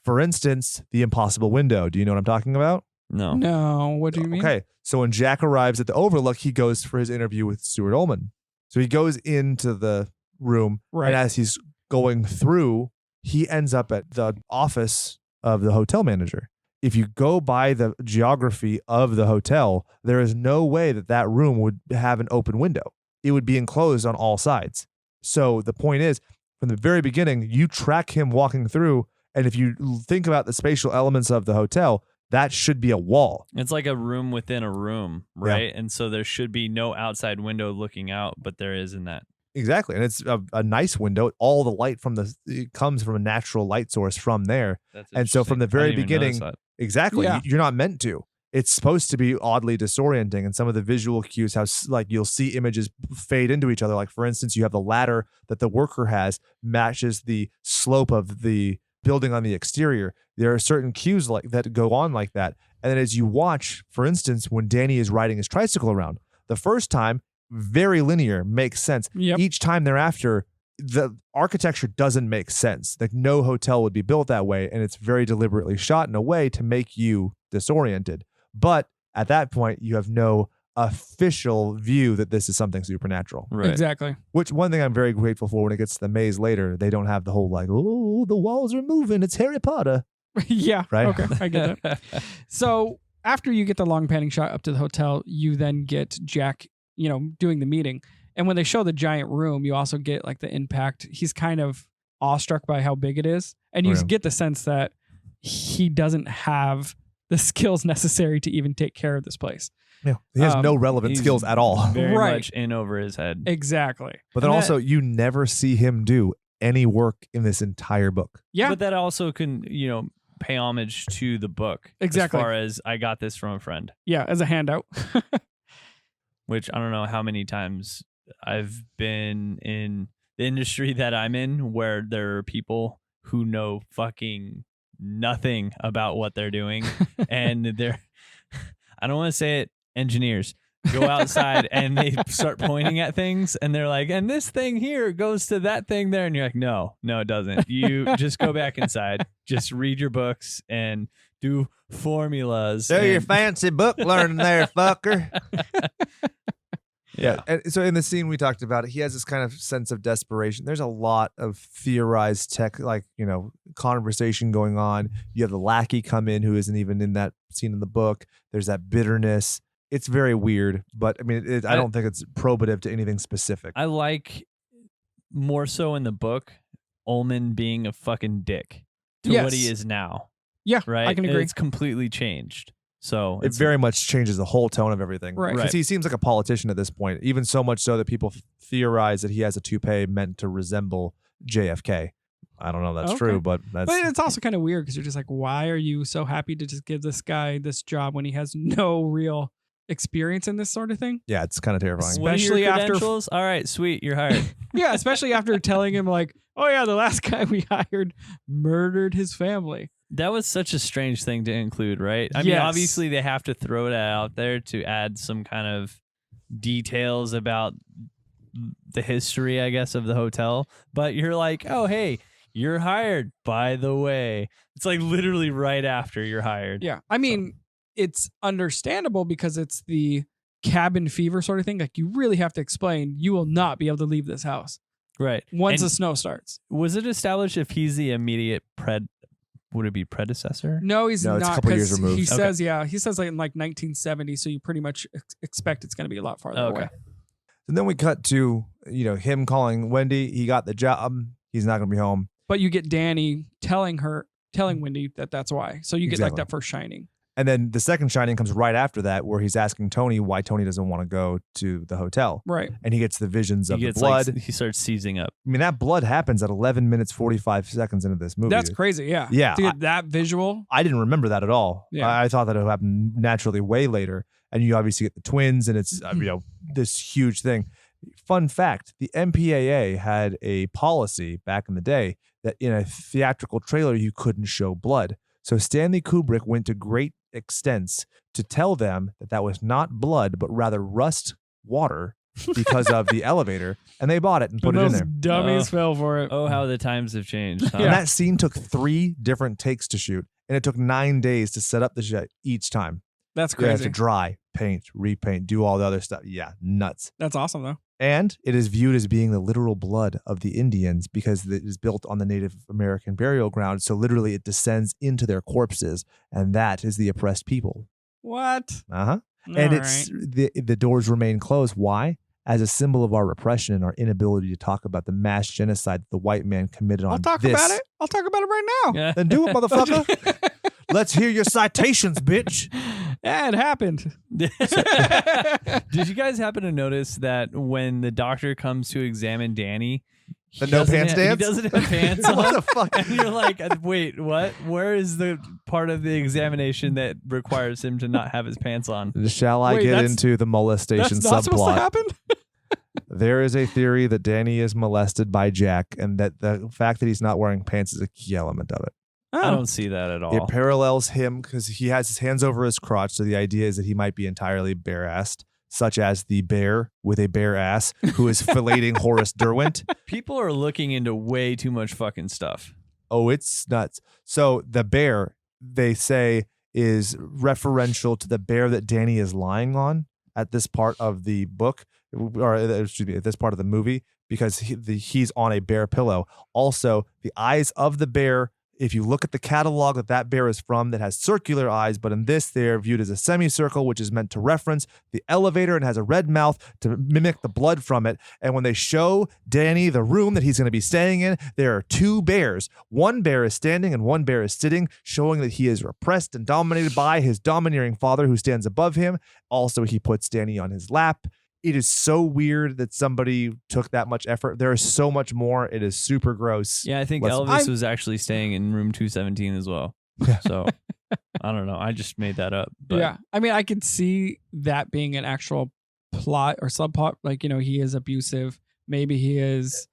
For instance, the impossible window. Do you know what I'm talking about? No. No. What do you mean? Okay. So when Jack arrives at the Overlook, he goes for his interview with Stuart Ullman. So he goes into the room, Right. and as he's going through, he ends up at the office of the hotel manager. If you go by the geography of the hotel, there is no way that room would have an open window. It would be enclosed on all sides. So the point is, from the very beginning, you track him walking through, and if you think about the spatial elements of the hotel, that should be a wall. It's like a room within a room, right? And so there should be no outside window looking out, but there is in that. Exactly. And it's a nice window. All the light it comes from a natural light source from there. That's And so from the interesting. I very didn't even notice beginning, that. exactly, Yeah. you're not meant to. it's supposed to be oddly disorienting. And some of the visual cues, how like you'll see images fade into each other. Like for instance, you have the ladder that the worker has matches the slope of the building on the exterior. There are certain cues like that go on like that. And then as you watch, for instance, when Danny is riding his tricycle around, the first time, very linear, makes sense. Yep. Each time thereafter, the architecture doesn't make sense. Like no hotel would be built that way, and it's very deliberately shot in a way to make you disoriented. But at that point, you have no official view that this is something supernatural. Right. Exactly. Which one thing I'm very grateful for when it gets to the maze later, they don't have the whole like, oh, the walls are moving. It's Harry Potter. Yeah. Right? Okay. I get that. So after you get the long panning shot up to the hotel, you then get Jack, doing the meeting. And when they show the giant room, you also get like the impact. He's kind of awestruck by how big it is. And you Yeah. get the sense that he doesn't have the skills necessary to even take care of this place. Yeah. He has no relevant he's skills at all. Very Right. much in over his head. Exactly. But then And also, you never see him do any work in this entire book. Yeah. But that also can, pay homage to the book. Exactly. As far as I got this from a friend, Yeah. As a handout. which I don't know how many times I've been in the industry that I'm in where there are people who know fucking nothing about what they're doing. And they're, I don't want to say it, engineers go outside and they start pointing at things and they're like, and this thing here goes to that thing there. And you're like, no, it doesn't. You just go back inside, just read your books and do formulas. Do your and- fancy book learning there, fucker. Yeah. And so in the scene we talked about, he has this kind of sense of desperation. There's a lot of theorized tech, conversation going on. You have the lackey come in who isn't even in that scene in the book. There's that bitterness. It's very weird, but I mean, I don't think it's probative to anything specific. I like more so in the book, Ullman being a fucking dick to what he Yes. is now. Yeah. Right. I can agree. It's completely changed. So It it's very much changes the whole tone of everything. Right. Because Right. he seems like a politician at this point, even so much so that people theorize that he has a toupee meant to resemble JFK. I don't know if that's Okay. true, but that's But it's also kind of weird because you're just like, why are you so happy to just give this guy this job when he has no real experience in this sort of thing? yeah, it's kind of terrifying. What are your especially after- credentials? All right, sweet, you're hired. Yeah, especially after telling him like, oh yeah, the last guy we hired murdered his family. That was such a strange thing to include, right? I mean, Yes. obviously they have to throw that out there to add some kind of details about the history, I guess, of the hotel. But you're like, oh, hey, you're hired, by the way. It's like literally right after you're hired. Yeah. I mean, it's understandable because it's the cabin fever sort of thing. Like you really have to explain you will not be able to leave this house Right. once And the snow starts. was it established if he's the immediate would it be predecessor? No, he's No, it's a not. couple years 'cause removed. He Okay. says, yeah, he says like in like 1970. So you pretty much expect it's going to be a lot farther Okay. away. And then we cut to, him calling Wendy. He got the job. He's not going to be home. But you get Danny telling Wendy that that's why. So you get like Exactly. that first shining. And then the second shining comes right after that, where he's asking Tony why Tony doesn't want to go to the hotel. Right. And he gets the visions of He the gets blood. he starts seizing up. I mean, that blood happens at 11 minutes, 45 seconds into this movie. That's crazy. Yeah. Yeah, To get that visual. I didn't remember that at all. Yeah. I thought that it would happen naturally way later. And you obviously get the twins, and it's this huge thing. Fun fact: the MPAA had a policy back in the day that in a theatrical trailer you couldn't show blood. So Stanley Kubrick went to great extents to tell them that that was not blood, but rather rust water because of the elevator, and they bought it and put And it in those there. dummies fell for it. Oh, how the times have changed. Huh? And that scene took 3 different takes to shoot, and it took 9 days to set up the shot each time. That's You have crazy. to dry, paint, repaint, do all the other stuff. Yeah, nuts. That's awesome though. And it is viewed as being the literal blood of the Indians because it is built on the Native American burial ground. So literally it descends into their corpses, and that is the oppressed people. What? Uh-huh. And All it's right. the doors remain closed. Why? As a symbol of our repression and our inability to talk about the mass genocide that the white man committed on I'll talk this. about it. I'll talk about it right now. Yeah. Then do it, motherfucker. Let's hear your citations, bitch. Yeah, it happened. Did you guys happen to notice that when the doctor comes to examine Danny, The no pants He dance? doesn't have pants on. What the fuck? And you're like, wait, what? Where is the part of the examination that requires him to not have his pants on? Shall I Wait, get that's- into the molestation That's not supposed to subplot? happen. There is a theory that Danny is molested by Jack, and that the fact that he's not wearing pants is a key element of it. I Oh. don't see that at all. It parallels him because he has his hands over his crotch. So the idea is that he might be entirely bare-assed, such as the bear with a bare ass who is filleting Horace Derwent. People are looking into way too much fucking stuff. Oh, it's nuts. So the bear, they say, is referential to the bear that Danny is lying on at this part of the book, or excuse me, at this part of the movie, because he's on a bear pillow. Also, the eyes of the bear, if you look at the catalog that bear is from, that has circular eyes, but in this they're viewed as a semicircle, which is meant to reference the elevator, and has a red mouth to mimic the blood from it. And when they show Danny the room that he's going to be staying in, there are two bears. One bear is standing and one bear is sitting, showing that he is repressed and dominated by his domineering father who stands above him. Also, he puts Danny on his lap. It is so weird that somebody took that much effort. There is so much more. It is super gross. Yeah, I think Listen, Elvis was actually staying in room 217 as well. Yeah. So I don't know. I just made that up. But Yeah. I mean, I could see that being an actual plot or subplot. Like, he is abusive. Maybe he is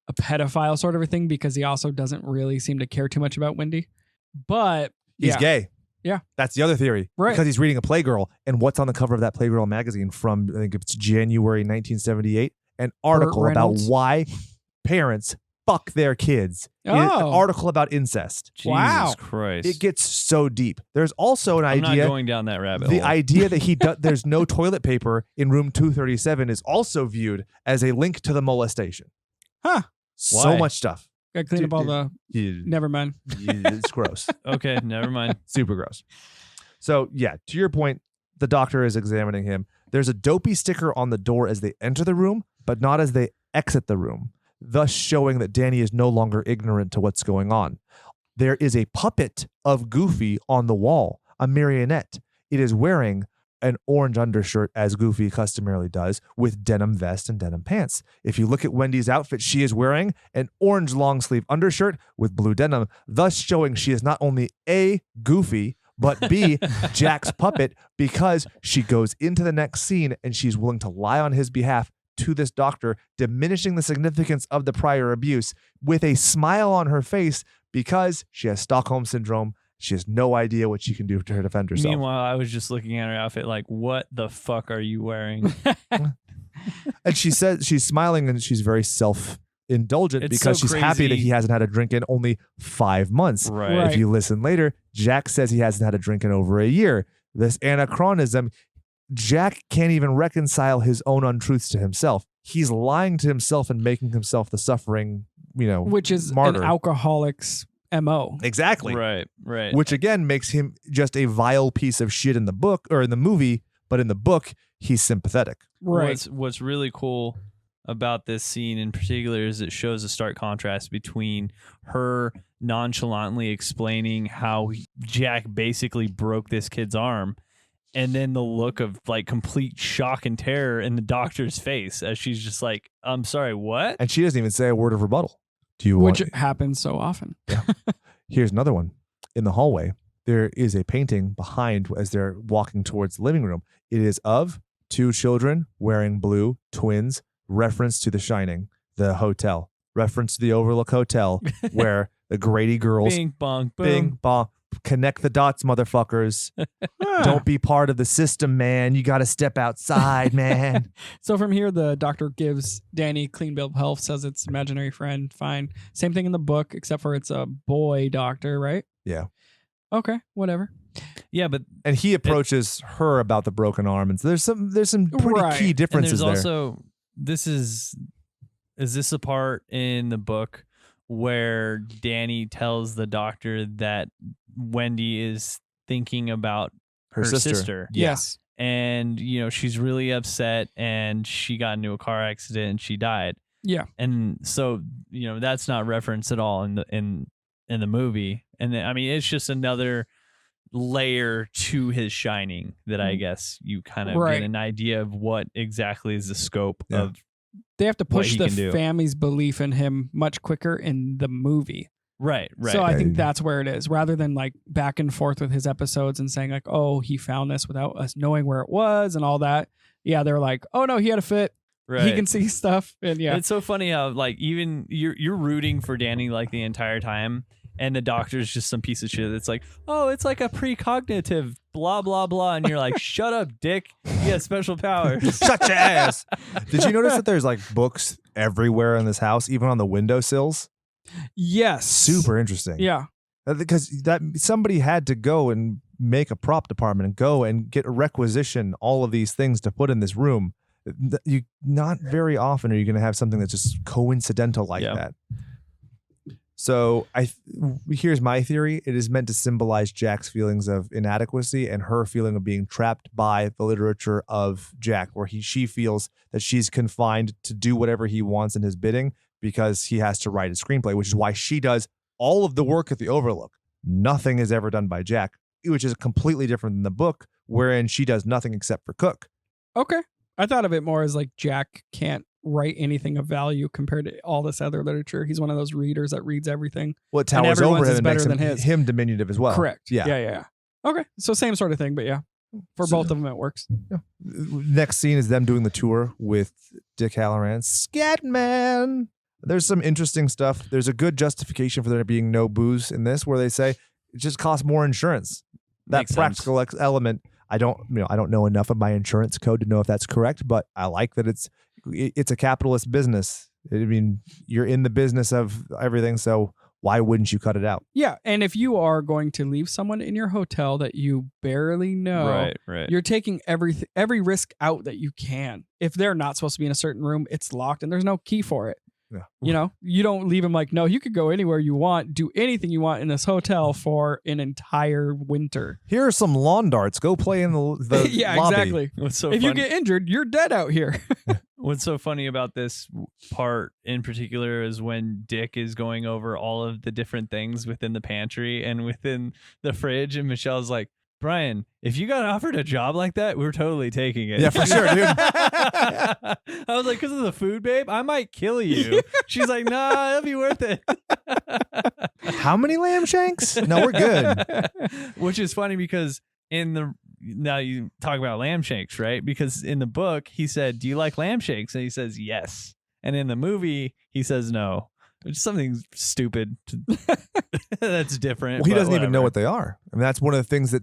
a pedophile sort of a thing, because he also doesn't really seem to care too much about Wendy. But He's gay. Yeah. That's the other theory. Right. Because he's reading a Playgirl. And what's on the cover of that Playgirl magazine from, I think it's January 1978? An article about Reynolds. why parents fuck their kids. An Oh. article about incest. Jesus Wow. Christ. It gets so deep. There's also an I'm not idea. going down that rabbit The hole. idea that there's no toilet paper in room 237 is also viewed as a link to the molestation. Huh. So Why? much stuff. Gotta clean Dude, up all the. Never mind. It's gross. Okay, never mind. Super gross. So, yeah, to your point, the doctor is examining him. There's a dopey sticker on the door as they enter the room, but not as they exit the room, thus showing that Danny is no longer ignorant to what's going on. There is a puppet of Goofy on the wall, a marionette. It is wearing an orange undershirt, as Goofy customarily does, with denim vest and denim pants. If you look at Wendy's outfit, she is wearing an orange long sleeve undershirt with blue denim, thus showing she is not only A, Goofy, but B, Jack's puppet, because she goes into the next scene and she's willing to lie on his behalf to this doctor, diminishing the significance of the prior abuse with a smile on her face because she has Stockholm Syndrome. She has no idea what she can do to defend herself. Meanwhile, I was just looking at her outfit like, what the fuck are you wearing? And she says she's smiling and she's very self-indulgent It's because so she's happy that crazy. he hasn't had a drink in only 5 months. Right. If you listen later, Jack says he hasn't had a drink in over a year. This anachronism, Jack can't even reconcile his own untruths to himself. He's lying to himself and making himself the suffering, Which is martyr. an alcoholic's MO. Exactly. Right. Which again makes him just a vile piece of shit in the book or in the movie, but in the book, he's sympathetic. Right. What's really cool about this scene in particular is it shows a stark contrast between her nonchalantly explaining how Jack basically broke this kid's arm, and then the look of like complete shock and terror in the doctor's face as she's just like, I'm sorry, what? And she doesn't even say a word of rebuttal. Do you Which want? happens so often. Here's another one. In the hallway, there is a painting behind as they're walking towards the living room. It is of 2 children wearing blue, twins, reference to The Shining, the hotel, reference to the Overlook Hotel, where the Grady girls Bing bong boom. bing bong, connect the dots, motherfuckers. Don't be part of the system, man. You got to step outside, man. So from here, the doctor gives Danny clean bill of health, says it's imaginary friend. Fine. Some thing in the book, except for it's a boy doctor, right? Yeah. Okay, whatever. Yeah, but And he approaches her about the broken arm, and so there's some pretty Right. key and differences there's there. also is this a part in the book where Danny tells the doctor that Wendy is thinking about her sister. Yeah. Yes. And she's really upset and she got into a car accident and she died. Yeah. And so that's not referenced at all in the movie. And then, I mean, it's just another layer to his Shining that I guess you kind of Right. get an idea of what exactly is the scope Yeah. of They have to what push he the can do. family's belief in him much quicker in the movie. Right. So I Okay. think that's where it is, rather than like back and forth with his episodes and saying like, oh, he found this without us knowing where it was and all that. Yeah, they're like, oh no, he had a fit. Right. He can see stuff. And yeah. It's so funny how like even you're rooting for Danny like the entire time, and the doctor's just some piece of shit. It's like, oh, it's like a precognitive blah blah blah, and you're like, shut up, dick. He has special powers. Shut your ass. Did you notice that there's like books everywhere in this house, even on the windowsills? Yes. Super interesting. Yeah. Because that somebody had to go and make a prop department and go and get a requisition all of these things to put in this room. You not very often are you going to have something that's just coincidental like Yeah. that. So here's my theory. It is meant to symbolize Jack's feelings of inadequacy and her feeling of being trapped by the literature of Jack, where she feels that she's confined to do whatever he wants in his bidding because he has to write a screenplay, which is why she does all of the work at the Overlook. Nothing is ever done by Jack, which is completely different than the book, wherein she does nothing except for cook. Okay. I thought of it more as like Jack can't write anything of value compared to all this other literature. He's one of those readers that reads everything. Well, it towers everyone's over him is and better makes than his. him diminutive as well. Correct. Yeah. Yeah. Okay. So same sort of thing, but yeah. For So- both of them, it works. Next scene is them doing the tour with Dick Halloran. Scatman. There's some interesting stuff. There's a good justification for there being no booze in this, where they say it just costs more insurance. That Makes sense. practical element. I don't know enough of my insurance code to know if that's correct, but I like that it's a capitalist business. I mean, you're in the business of everything, so why wouldn't you cut it out? Yeah. And if you are going to leave someone in your hotel that you barely know, Right. you're taking every risk out that you can. If they're not supposed to be in a certain room, it's locked and there's no key for it. Yeah. You know, you don't leave them like, no, you could go anywhere you want, do anything you want in this hotel for an entire winter. Here are some lawn darts. Go play in the Yeah, lobby. exactly. What's so If you funny? get injured, you're dead out here. What's so funny about this part in particular is when Dick is going over all of the different things within the pantry and within the fridge, and Michelle's like, Brian, if you got offered a job like that, we're totally taking it. Yeah, for sure, dude. I was like, because of the food, babe, I might kill you. She's like, nah, it'll be worth it. How many lamb shanks? No, we're good. Which is funny because now you talk about lamb shakes, right? Because in the book, he said, do you like lamb shakes? And he says, yes. And in the movie, he says, no. It's something stupid that's different. Well, he but doesn't even know whatever. what they are. I mean, that's one of the things that,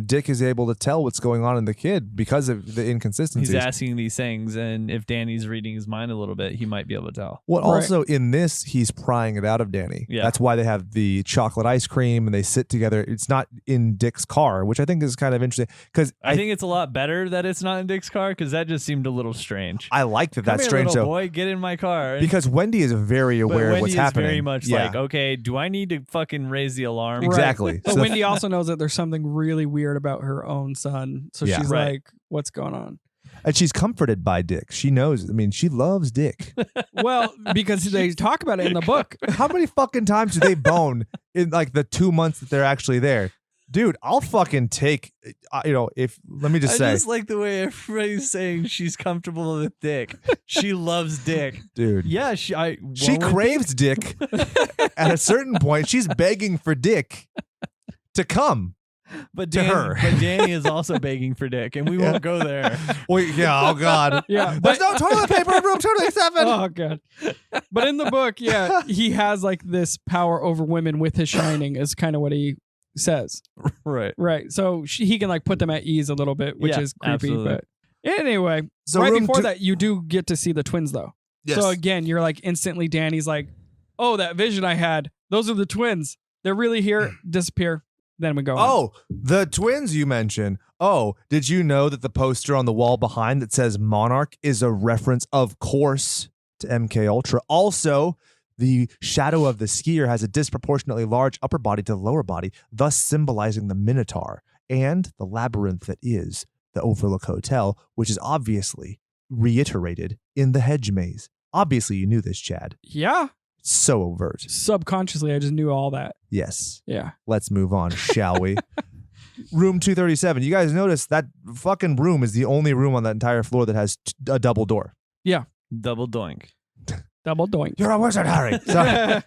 Dick is able to tell what's going on in the kid because of the inconsistencies. He's asking these things, and if Danny's reading his mind a little bit, he might be able to tell. Well, Right. also in this, he's prying it out of Danny. Yeah. That's why they have the chocolate ice cream and they sit together. It's not in Dick's car, which I think is kind of interesting because I think it's a lot better that it's not in Dick's car because that just seemed a little strange. I like that. Come That's here, strange little though, boy, get in my car. because Wendy is very but aware of Wendy what's is happening. very much Yeah. like, okay, do I need to fucking raise the alarm? Exactly. But So the- Wendy also knows that there's something really weird about her own son. So Yeah. she's Right. like, what's going on? And she's comforted by Dick. She knows. I mean, she loves Dick. Well, because they talk about it in the book. How many fucking times do they bone in like the 2 months that they're actually there? Dude, I'll fucking take, if, let me just I say, just like the way everybody's saying she's comfortable with Dick. She loves Dick. dude. Yeah, She well, craves Dick. At a certain point, she's begging for Dick to come. but to her. But Danny is also begging for Dick, and we Yeah. won't go there. Wait, yeah, oh God. Yeah. There's no toilet paper in room 227. Oh god. But in the book, yeah, he has like this power over women with his shining is kind of what he says. Right. Right. So he can like put them at ease a little bit, which Yeah, is creepy. absolutely. But anyway, So right room before two- that, you do get to see the twins though. Yes. So again, you're like instantly Danny's like, oh, that vision I had. Those are the twins. They're really here. Disappear. Then we go on. Oh, the twins you mentioned. Oh, did you know that the poster on the wall behind that says Monarch is a reference, of course, to MK Ultra? Also, the shadow of the skier has a disproportionately large upper body to lower body, thus symbolizing the Minotaur and the labyrinth that is the Overlook Hotel, which is obviously reiterated in the hedge maze. Obviously, you knew this, Chad. Yeah. So overt. Subconsciously, I just knew all that. Yes. Yeah. Let's move on, shall we? Room 237. You guys notice that fucking room is the only room on that entire floor that has a double door. Yeah. Double doink. Double doink. You're a wizard, Harry. So,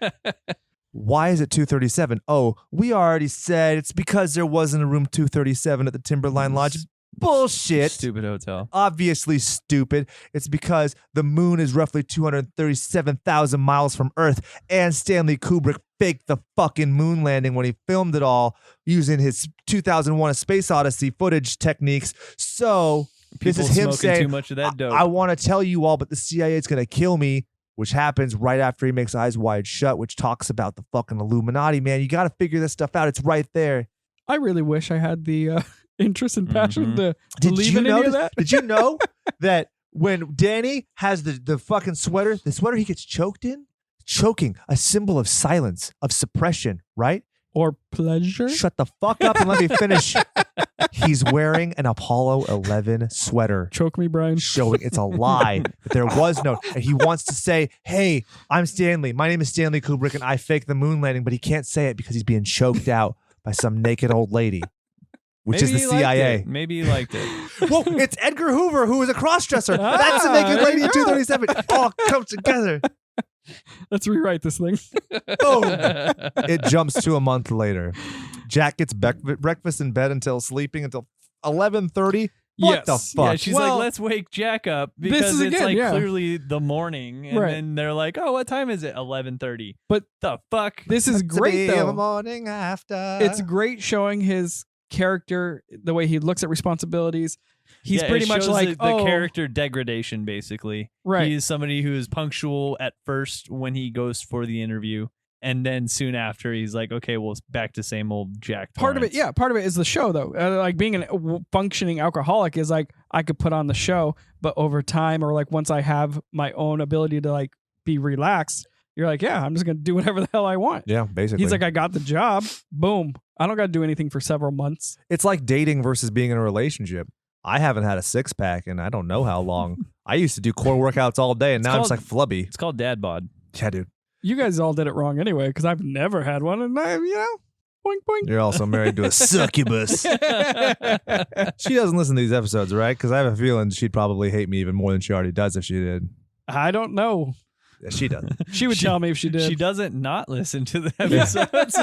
why is it 237? Oh, we already said it's because there wasn't a room 237 at the Timberline Lodge. Bullshit. Stupid hotel. Obviously stupid. It's because the moon is roughly 237,000 miles from Earth, and Stanley Kubrick faked the fucking moon landing when he filmed it all using his 2001 A Space Odyssey footage techniques. So People this is him smoking saying, too much of that dope. I want to tell you all, but the CIA is going to kill me, which happens right after he makes Eyes Wide Shut, which talks about the fucking Illuminati, man. You got to figure this stuff out. It's right there. I really wish I had the interest and passion to Did believe you in any of notice? that. Did you know that when Danny has the fucking sweater, the sweater he gets choked in? Choking, a symbol of silence, of suppression, right? Or pleasure? Shut the fuck up and let me finish. He's wearing an Apollo 11 sweater. Choke me, Brian. Showing it's a lie that there was no, and he wants to say, hey, I'm Stanley. My name is Stanley Kubrick and I faked the moon landing, but he can't say it because he's being choked out by some naked old lady, which Maybe is he the liked CIA. it. Maybe he liked it. Whoa, it's Edgar Hoover, who is a cross-dresser. That's the naked there lady you in go. 237. All comes together. Let's rewrite this thing. Boom. It jumps to a month later. Jack gets breakfast in bed until sleeping until 11:30. What the Yes. fuck? Yeah, she's Well, like, let's wake Jack up this because is it's again, like yeah. clearly the morning, and Right. then they're like, "Oh, what time is it? 11:30." But the fuck? This is To great, be in the though. morning after. It's great showing his character, the way he looks at responsibilities. He's Yeah, pretty it much shows like, the character degradation, basically. Right. He is somebody who is punctual at first when he goes for the interview, and then soon after he's like, "Okay, well, it's back to same old Jack." Part of it, Torrance. yeah, part of it is the show, though. Like being a functioning alcoholic is like I could put on the show, but over time, or like once I have my own ability to like be relaxed, you're like, yeah, I'm just gonna do whatever the hell I want. Yeah, basically. He's like, I got the job. Boom. I don't got to do anything for several months. It's like dating versus being in a relationship. I haven't had a six-pack in I don't know how long. I used to do core workouts all day, and now I'm just like flubby. It's called dad bod. Yeah, dude. You guys all did it wrong anyway, because I've never had one, and boink boink. You're also married to a succubus. She doesn't listen to these episodes, right? Because I have a feeling she'd probably hate me even more than she already does if she did. I don't know. Yeah, she doesn't. She would tell me if she did. She doesn't not listen to the episodes.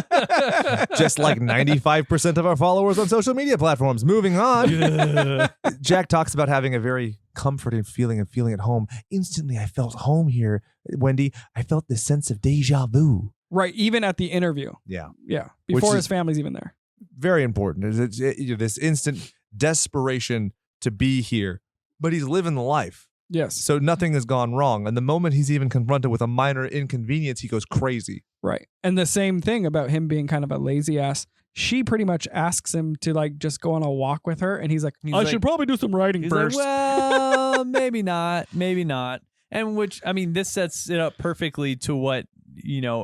Just like 95% of our followers on social media platforms. Moving on. Jack talks about having a very comforting feeling and feeling at home. Instantly, I felt home here, Wendy. I felt this sense of deja vu. Right, even at the interview. Yeah. Yeah, Which before is- his family's even there. Very important. This instant desperation to be here. But he's living the life. Yes. So nothing has gone wrong. And the moment he's even confronted with a minor inconvenience, he goes crazy. Right. And the same thing about him being kind of a lazy ass. She pretty much asks him to like just go on a walk with her, and he's like, He's I like- should probably do some writing He's first. like, well, maybe not, maybe not. And which, I mean, this sets it up perfectly to what,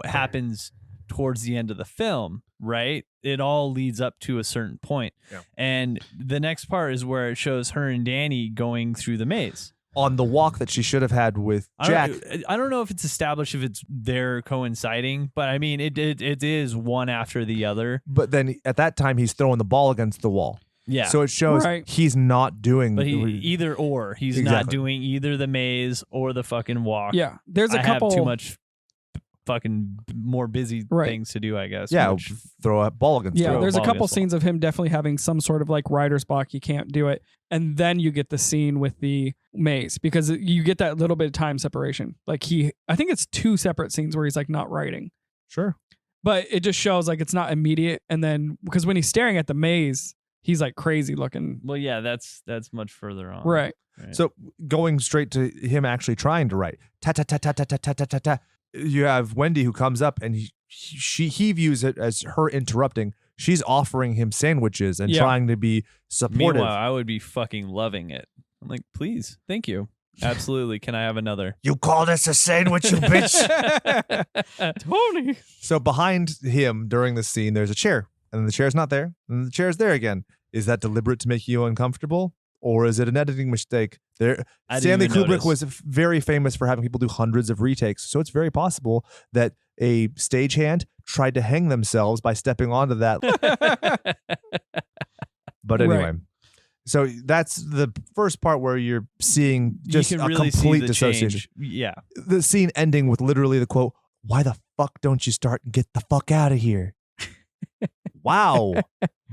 happens towards the end of the film, right? It all leads up to a certain point. Yeah. And the next part is where it shows her and Danny going through the maze. On the walk that she should have had with Jack. I don't know if it's established if it's they're coinciding, but I mean, it is one after the other. But then at that time, he's throwing the ball against the wall. Yeah. So it shows Right. he's not doing. But either or, he's not Exactly. doing either the maze or the fucking walk. Yeah. There's a I couple. have too much fucking more busy Right. things to do, I guess. yeah, which- throw a ball against Yeah, the wall. there's a ball couple against the wall. scenes of him definitely having some sort of like writer's block. You can't do it. And then you get the scene with the maze because you get that little bit of time separation. Like I think it's two separate scenes where he's like not writing, Sure. but it just shows like it's not immediate. And then because when he's staring at the maze, he's like crazy looking. well, yeah, that's much further on. Right. So going straight to him actually trying to write. Ta ta ta ta ta ta ta ta ta ta. You have Wendy who comes up and he views it as her interrupting. She's offering him sandwiches and Yeah. trying to be supportive. Meanwhile, I would be fucking loving it. I'm like, please, thank you. Absolutely. Can I have another? You call this a sandwich, you bitch? Tony. So behind him during the scene, there's a chair, and then the chair's not there, and the chair's there again. Is that deliberate to make you uncomfortable, or is it an editing mistake? There, I didn't Stanley even Kubrick notice. was very famous for having people do hundreds of retakes, so it's very possible that a stagehand tried to hang themselves by stepping onto that. But anyway, Right. So that's the first part where you're seeing just you can a really see complete the dissociation. change. Yeah. The scene ending with literally the quote, "Why the fuck don't you start and get the fuck out of here?" Wow.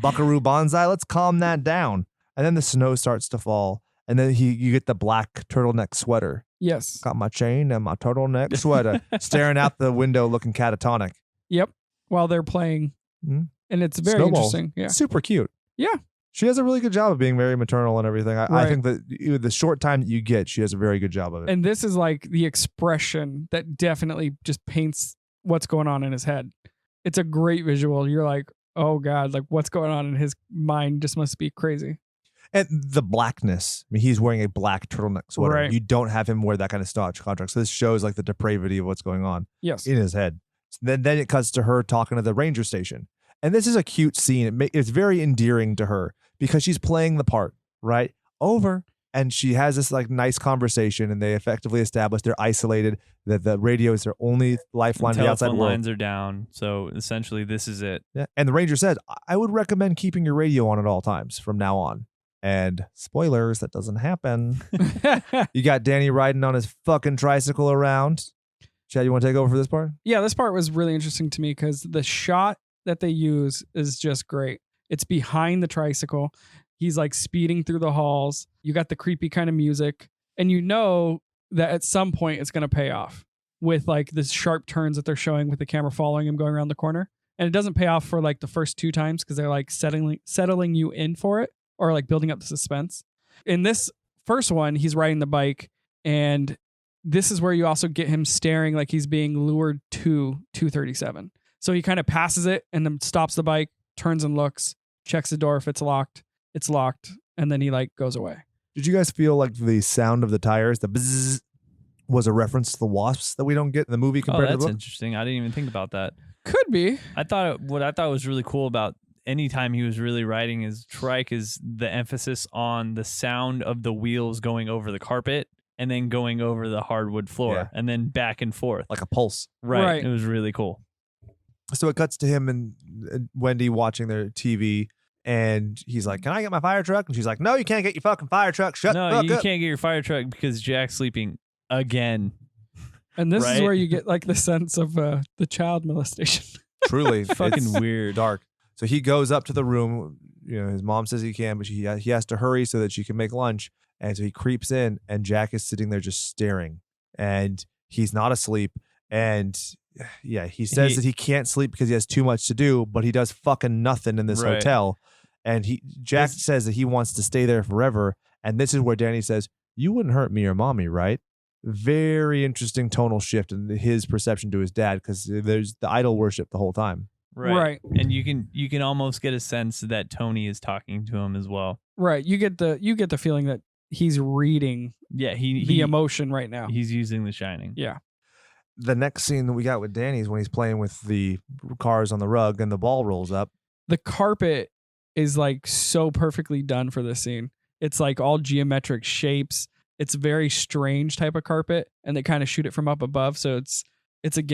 Buckaroo Banzai, let's calm that down. And then the snow starts to fall. And then you get the black turtleneck sweater. Yes. Got my chain and my turtleneck sweater, staring out the window looking catatonic. Yep. While they're playing. Mhm. And it's very Snowballs. interesting. Yeah. Super cute. Yeah. She has a really good job of being very maternal and everything. I Right. think that the short time that you get, she has a very good job of it. And this is like the expression that definitely just paints what's going on in his head. It's a great visual. You're like, oh God, like what's going on in his mind just must be crazy. And the blackness. I mean, he's wearing a black turtleneck sweater. Right. You don't have him wear that kind of starch contrast. So this shows like the depravity of what's going on Yes. in his head. So then it cuts to her talking to the ranger station. And this is a cute scene. It's very endearing to her because she's playing the part, right? Over. And she has this like nice conversation and they effectively establish they're isolated, that the radio is their only lifeline to the outside Telephone world. lines are down. So essentially, this is it. Yeah. And the ranger said, I would recommend keeping your radio on at all times from now on. And spoilers, that doesn't happen. You got Danny riding on his fucking tricycle around. Chad, you want to take over for this part? Yeah, this part was really interesting to me because the shot that they use is just great. It's behind the tricycle. He's like speeding through the halls. You got the creepy kind of music. And you know that at some point it's going to pay off with like the sharp turns that they're showing with the camera following him going around the corner. And it doesn't pay off for like the first 2 times because they're like settling you in for it or like building up the suspense. In this first one, he's riding the bike and this is where you also get him staring like he's being lured to 237. So he kind of passes it and then stops the bike, turns and looks, checks the door if it's locked. It's locked. And then he like goes away. Did you guys feel like the sound of the tires, the bzzz, was a reference to the wasps that we don't get in the movie Oh, compared to that's the book? interesting. I didn't even think about that. Could be. What I thought was really cool about any time he was really riding his trike is the emphasis on the sound of the wheels going over the carpet and then going over the hardwood floor Yeah. and then back and forth. Like a pulse. Right. It was really cool. So it cuts to him and Wendy watching their TV. And he's like, "Can I get my fire truck?" And she's like, "No, you can't get your fucking fire truck. Shut the No, fuck you up." can't get your fire truck because Jack's sleeping again. And this is Right? where you get like the sense of the child molestation. Truly, Fucking it's weird. dark. So he goes up to the room. You know, his mom says he can, but he has to hurry so that she can make lunch. And so he creeps in, and Jack is sitting there just staring, and he's not asleep. And yeah, he says that he can't sleep because he has too much to do, but he does fucking nothing in this Right. hotel. And Jack says that he wants to stay there forever. And this is where Danny says, "You wouldn't hurt me or mommy, right?" Very interesting tonal shift in his perception to his dad because there's the idol worship the whole time. Right. And you can almost get a sense that Tony is talking to him as well. Right. You get the feeling that he's reading Yeah, the emotion right now. he's using The Shining. Yeah. The next scene that we got with Danny is when he's playing with the cars on the rug and the ball rolls up. The carpet is like so perfectly done for this scene. It's like all geometric shapes. It's very strange type of carpet, and they kind of shoot it from up above. So it's like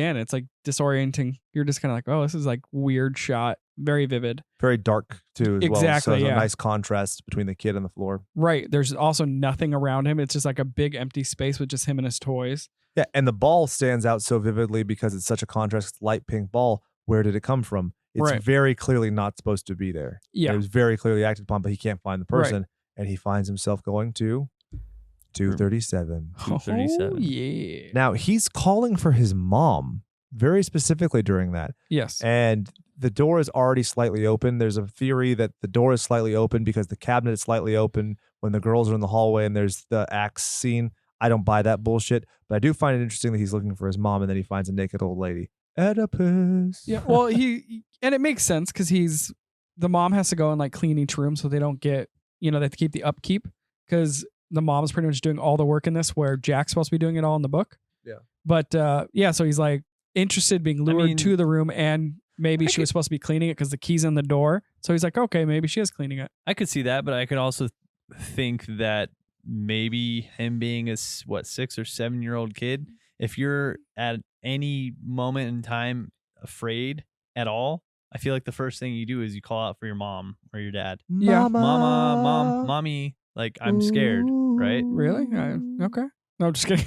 disorienting. You're just kind of like, oh, this is like weird shot, very vivid. Very dark too as well. So Exactly, there's yeah. a nice contrast between the kid and the floor. Right. There's also nothing around him. It's just like a big empty space with just him and his toys. Yeah, and the ball stands out so vividly because it's such a contrast. Light pink ball. Where did it come from? It's Right. very clearly not supposed to be there. Yeah. It was very clearly acted upon, but he can't find the person, and he finds himself going to 237. 237. Oh, yeah. Now he's calling for his mom very specifically during that. Yes. And the door is already slightly open. There's a theory that the door is slightly open because the cabinet is slightly open when the girls are in the hallway and there's the axe scene. I don't buy that bullshit, but I do find it interesting that he's looking for his mom and then he finds a naked old lady. Oedipus. Yeah. Well, and it makes sense because the mom has to go and like clean each room so they don't get, they have to keep the upkeep because the mom's pretty much doing all the work in this where Jack's supposed to be doing it all in the book. Yeah. But so he's like interested being lured to the room and maybe she was supposed to be cleaning it because the key's in the door. So he's like, okay, maybe she is cleaning it. I could see that, but I could also think that maybe him being a 6 or 7 year old kid, if you're at any moment in time afraid at all, I feel like the first thing you do is you call out for your mom or your dad. Yeah. Mama, mom, mommy, like I'm scared, right? Really? Okay. No, I'm just kidding.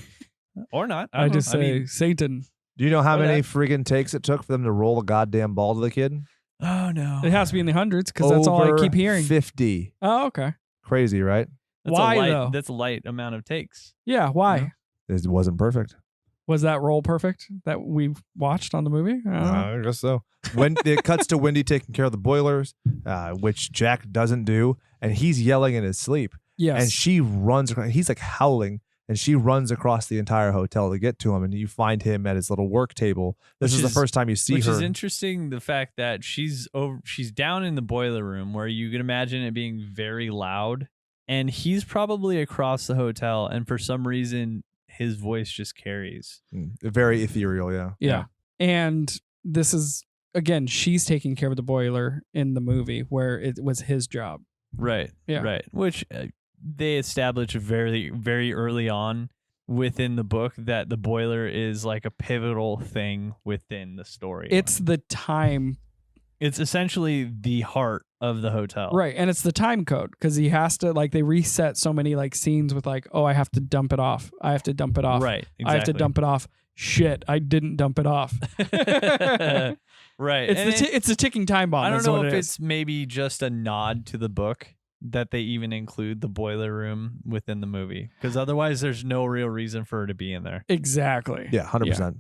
Or not. I don't just know. say Satan. Do you know how Or many that. friggin' takes it took for them to roll a goddamn ball to the kid? Oh no. It has to be in the hundreds because that's all I Over keep hearing. 50. Oh, okay. Crazy, right? That's Why, a light, though? That's a light amount of takes. Yeah. Why? Yeah. It wasn't perfect. Was that role perfect that we watched on the movie? I don't know. I guess so. When it cuts to Wendy taking care of the boilers, which Jack doesn't do, and he's yelling in his sleep, Yes. and she runs across. He's like howling, and she runs across the entire hotel to get to him, and you find him at his little work table. This Which is the is- first time you see Which her. is interesting, the fact that she's down in the boiler room where you can imagine it being very loud, and he's probably across the hotel, and for some reason his voice just carries. Very ethereal, yeah. Yeah. And this is, again, she's taking care of the boiler in the movie where it was his job. Right. Yeah. Right. Which they establish very, very early on within the book that the boiler is like a pivotal thing within the story. It's the time. It's essentially the heart of the hotel. Right. And it's the time code because he has to, like, they reset so many, like, scenes with, like, oh, I have to dump it off. I have to dump it off. Right. Exactly. I have to dump it off. Shit, I didn't dump it off. Right. It's a ticking time bomb. I don't is know what if it it's is. maybe just a nod to the book that they even include the boiler room within the movie, because otherwise there's no real reason for her to be in there. Exactly. Yeah, 100%.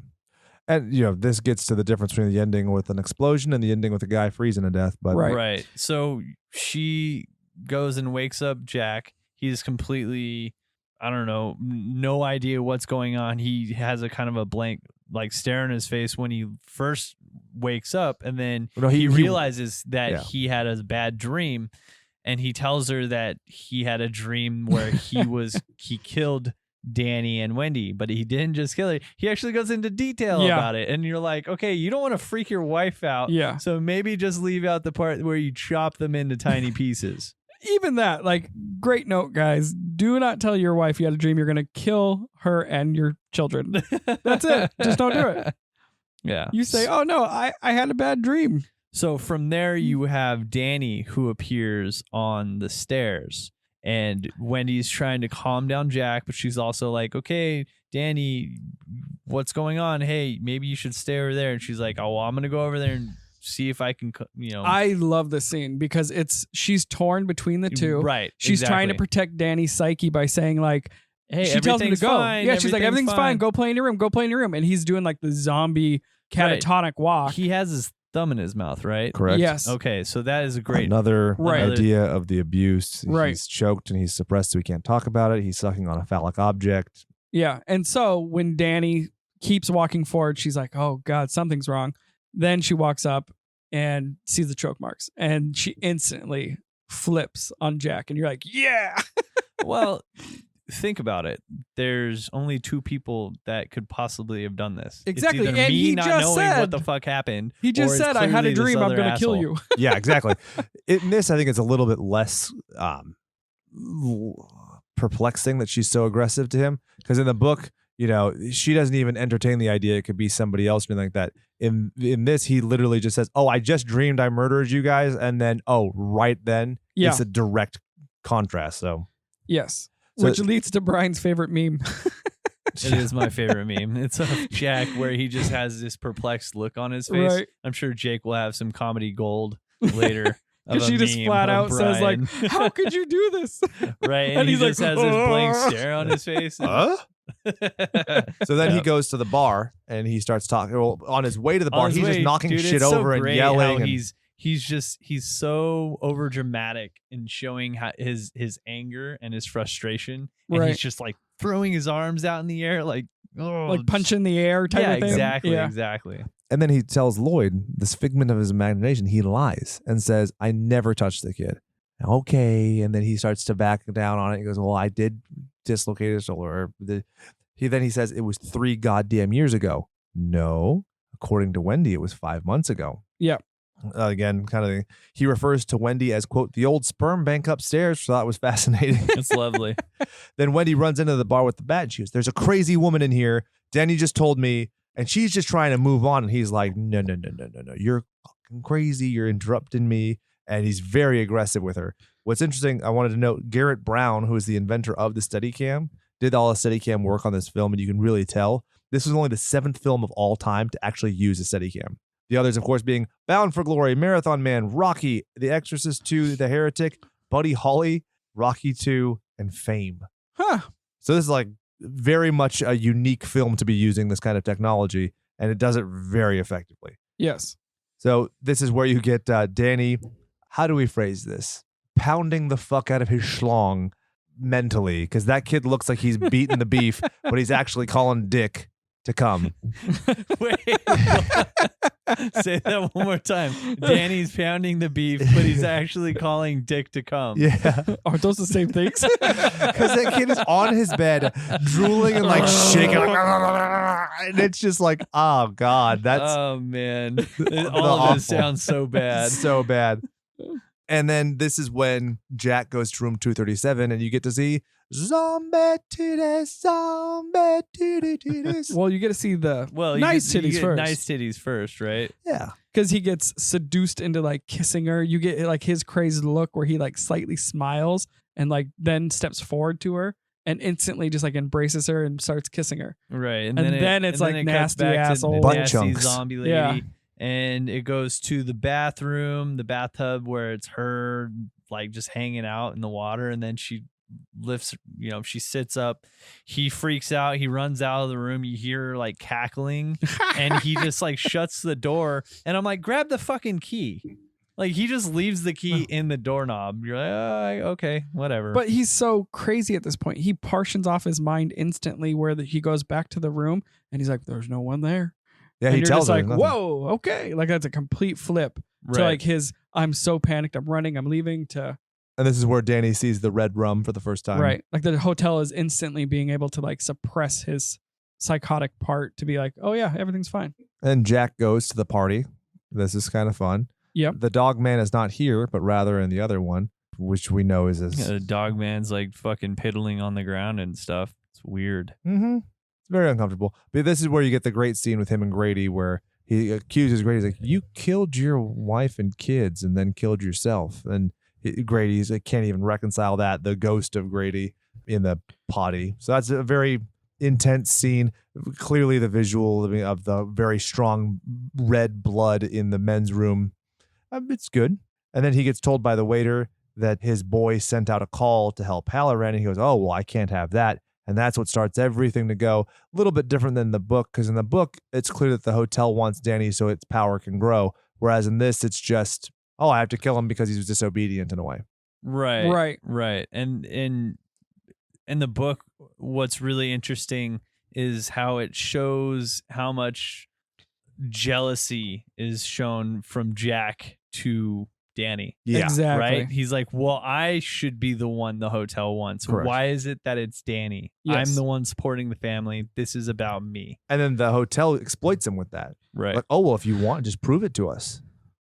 And, this gets to the difference between the ending with an explosion and the ending with a guy freezing to death. But Right. So she goes and wakes up Jack. He's completely, I don't know, no idea what's going on. He has a kind of a blank, like, stare in his face when he first wakes up, and then No, he he realizes that yeah. he had a bad dream, and he tells her that he had a dream where he killed Danny and Wendy, but he didn't just kill her. He actually goes into detail Yeah. about it, and you're like, okay, you don't want to freak your wife out, Yeah. so maybe just leave out the part where you chop them into tiny pieces. Even that, like, great note, guys. Do not tell your wife you had a dream you're going to kill her and your children. That's it. Just don't do it. Yeah. You say, oh, no, I had a bad dream. So from there, you have Danny who appears on the stairs, and Wendy's trying to calm down Jack, but she's also like, okay, Danny, what's going on? Hey, maybe you should stay over there. And she's like, oh, well, I'm going to go over there and see if I can, I love this scene because she's torn between the two. Right. She's trying to exactly. protect Danny's psyche by saying, like, Hey, she tells him to everything's go. fine, Yeah, she's like, everything's fine. Go play in your room. Go play in your room. And he's doing, like, the zombie catatonic walk. He has his thumb in his mouth, right? correct. Yes. Okay, so that is a great. Another Right. idea of the abuse. Right. He's choked and he's suppressed, so he can't talk about it. He's sucking on a phallic object. Yeah. And so when Danny keeps walking forward, she's like, oh, God, something's wrong. Then she walks up and sees the choke marks, and she instantly flips on Jack. And you're like, yeah. Well, think about it. There's only two people that could possibly have done this. Exactly, It's either and me he not just knowing said- what the fuck happened. He just or it's said, I had a clearly this dream. I'm other going to kill asshole. you. Yeah, exactly. In this, I think it's a little bit less perplexing that she's so aggressive to him, because in the book, she doesn't even entertain the idea it could be somebody else or anything like that. In this, he literally just says, oh, I just dreamed I murdered you guys, and then right then Yeah. it's a direct contrast. So Yes. So- Which leads to Brian's favorite meme. It is my favorite meme. It's of Jack where he just has this perplexed look on his face. Right. I'm sure Jake will have some comedy gold later. Because of she a just meme flat of out says, like, Brian. how could you do this? Right, and, And he he's just like, has this blank "Oh." stare on his face. Huh? So then he Yep. goes to the bar and he starts talking. Well, on his way to the On bar, his he's just way, knocking dude, shit it's so over and great yelling. how And, he's so over dramatic in showing his anger and his frustration, and Right. he's just like throwing his arms out in the air, like Like punch in the air type yeah, of thing. exactly, Yeah. exactly. and then he tells Lloyd, this figment of his imagination, he lies and says, I never touched the kid. Okay. And then he starts to back down on it. He goes, well, I did dislocate his shoulder. He says it was 3 goddamn years ago. No. According to Wendy, it was 5 months ago. Yeah. Again, kind of thing. He refers to Wendy as, quote, the old sperm bank upstairs, which I thought was fascinating. It's lovely. Then Wendy runs into the bar with the bat. And she goes, there's a crazy woman in here. Danny just told me, and she's just trying to move on. And he's like, no. You're fucking crazy. You're interrupting me. And he's very aggressive with her. What's interesting, I wanted to note, Garrett Brown, who is the inventor of the Steadicam, did all the Steadicam work on this film, and you can really tell this was only the 7th film of all time to actually use a Steadicam. The others, of course, being Bound for Glory, Marathon Man, Rocky, The Exorcist 2, The Heretic, Buddy Holly, Rocky 2, and Fame. Huh. So this is like very much a unique film to be using this kind of technology, and it does it very effectively. Yes. So this is where you get Danny, how do we phrase this? Pounding the fuck out of his schlong mentally, because that kid looks like he's beating the beef, but he's actually calling Dick to come. Wait. Say that one more time. Danny's pounding the beef, but he's actually calling Dick to come. Yeah. Aren't those the same things? Because that kid is on his bed, drooling and like shaking. And it's just like, oh God, that's Oh man. the All of awful. this sounds so bad. so bad. And then this is when Jack goes to room 237 and you get to see zombie titties. Well, you get to see the Well, nice you titties get first. nice titties first, right? Yeah. Because he gets seduced into like kissing her. You get like his crazy look where he like slightly smiles and like then steps forward to her and instantly just like embraces her and starts kissing her. Right. And then it's like it cuts nasty back to asshole. the Butt nasty chunks. zombie lady. Yeah. And it goes to the bathroom, the bathtub where it's her like just hanging out in the water, and then she lifts, she sits up. He freaks out, he runs out of the room, you hear her like cackling, and he just like shuts the door, and I'm like, grab the fucking key. Like he just leaves the key in the doorknob. You're like, oh, okay, whatever. But he's so crazy at this point. He partitions off his mind instantly where he goes back to the room and he's like, there's no one there. Yeah, And he you're tells just her like, nothing. whoa, okay. Like that's a complete flip right. to like his, I'm so panicked, I'm running, I'm leaving to, And this is where Danny sees the red rum for the first time. right. Like the hotel is instantly being able to like suppress his psychotic part to be like, oh yeah, everything's fine. And Jack goes to the party. This is kind of fun. Yep. The dog man is not here, but rather in the other one, which we know is his. The dog man's like fucking piddling on the ground and stuff. It's weird. Mm-hmm. It's very uncomfortable. But this is where you get the great scene with him and Grady where he accuses Grady. He's like, you killed your wife and kids and then killed yourself. And Grady's like, can't even reconcile that, the ghost of Grady in the potty. So that's a very intense scene. Clearly the visual of the very strong red blood in the men's room. It's good. And then he gets told by the waiter that his boy sent out a call to help Halloran. And he goes, oh, well, I can't have that. And that's what starts everything to go. A little bit different than the book, because in the book, it's clear that the hotel wants Danny so its power can grow. Whereas in this, it's just, oh, I have to kill him because he was disobedient in a way. Right. And in the book, what's really interesting is how it shows how much jealousy is shown from Jack to Danny. Yeah. Exactly. Right? He's like, well, I should be the one the hotel wants. Correct. Why is it that it's Danny? Yes. I'm the one supporting the family. This is about me. And then the hotel exploits him with that. Right. Like, oh, well, if you want, just prove it to us.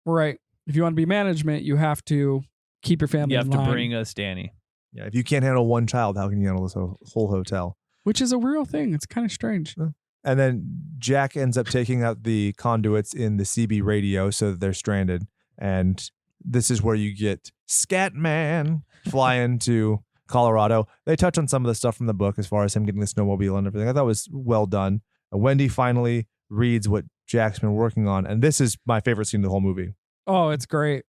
Right. If you want to be management, you have to keep your family You have in to line, bring us Danny. Yeah. If you can't handle one child, how can you handle this whole hotel? which is a real thing. It's kind of strange. And then Jack ends up taking out the conduits in the CB radio so that they're stranded. And this is where you get Scatman flying to Colorado. They touch on some of the stuff from the book as far as him getting the snowmobile and everything. I thought it was well done. Wendy finally reads what Jack's been working on. And this is my favorite scene of the whole movie. Oh, it's great.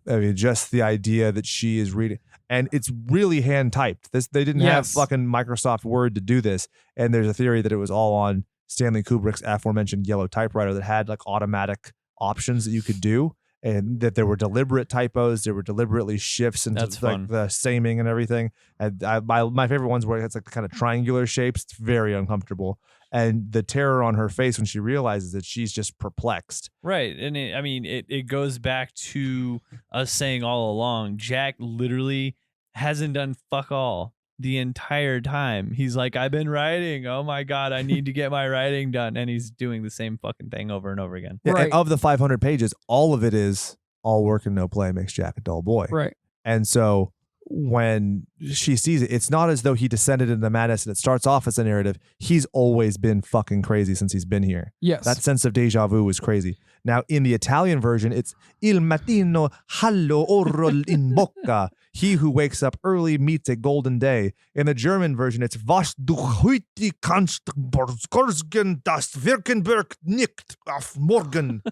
I mean, just the idea that she is reading, and it's really hand typed. They didn't have Yes. fucking Microsoft Word to do this. And there's a theory that it was all on Stanley Kubrick's aforementioned yellow typewriter that had like automatic options that you could do, and that there were deliberate typos. There were deliberately shifts into That's like fun. the saming and everything. And my favorite ones where it's like the kind of triangular shapes. It's very uncomfortable. And the terror on her face when she realizes that she's just perplexed. Right. And it goes back to us saying all along, Jack literally hasn't done fuck all the entire time. He's like, I've been writing. Oh my God, I need to get my writing done. And he's doing the same fucking thing over and over again. Yeah, Right. and of the 500 pages, all of it is all work and no play makes Jack a dull boy. Right. And so when she sees it, it's not as though he descended into madness and it starts off as a narrative. He's always been fucking crazy since he's been here. Yes. That sense of deja vu was crazy. Now, in the Italian version, it's Il mattino hallo oro in bocca. He who wakes up early meets a golden day. In the German version, it's Was du heute kannst borgen das Wirkenberg nicht auf morgen.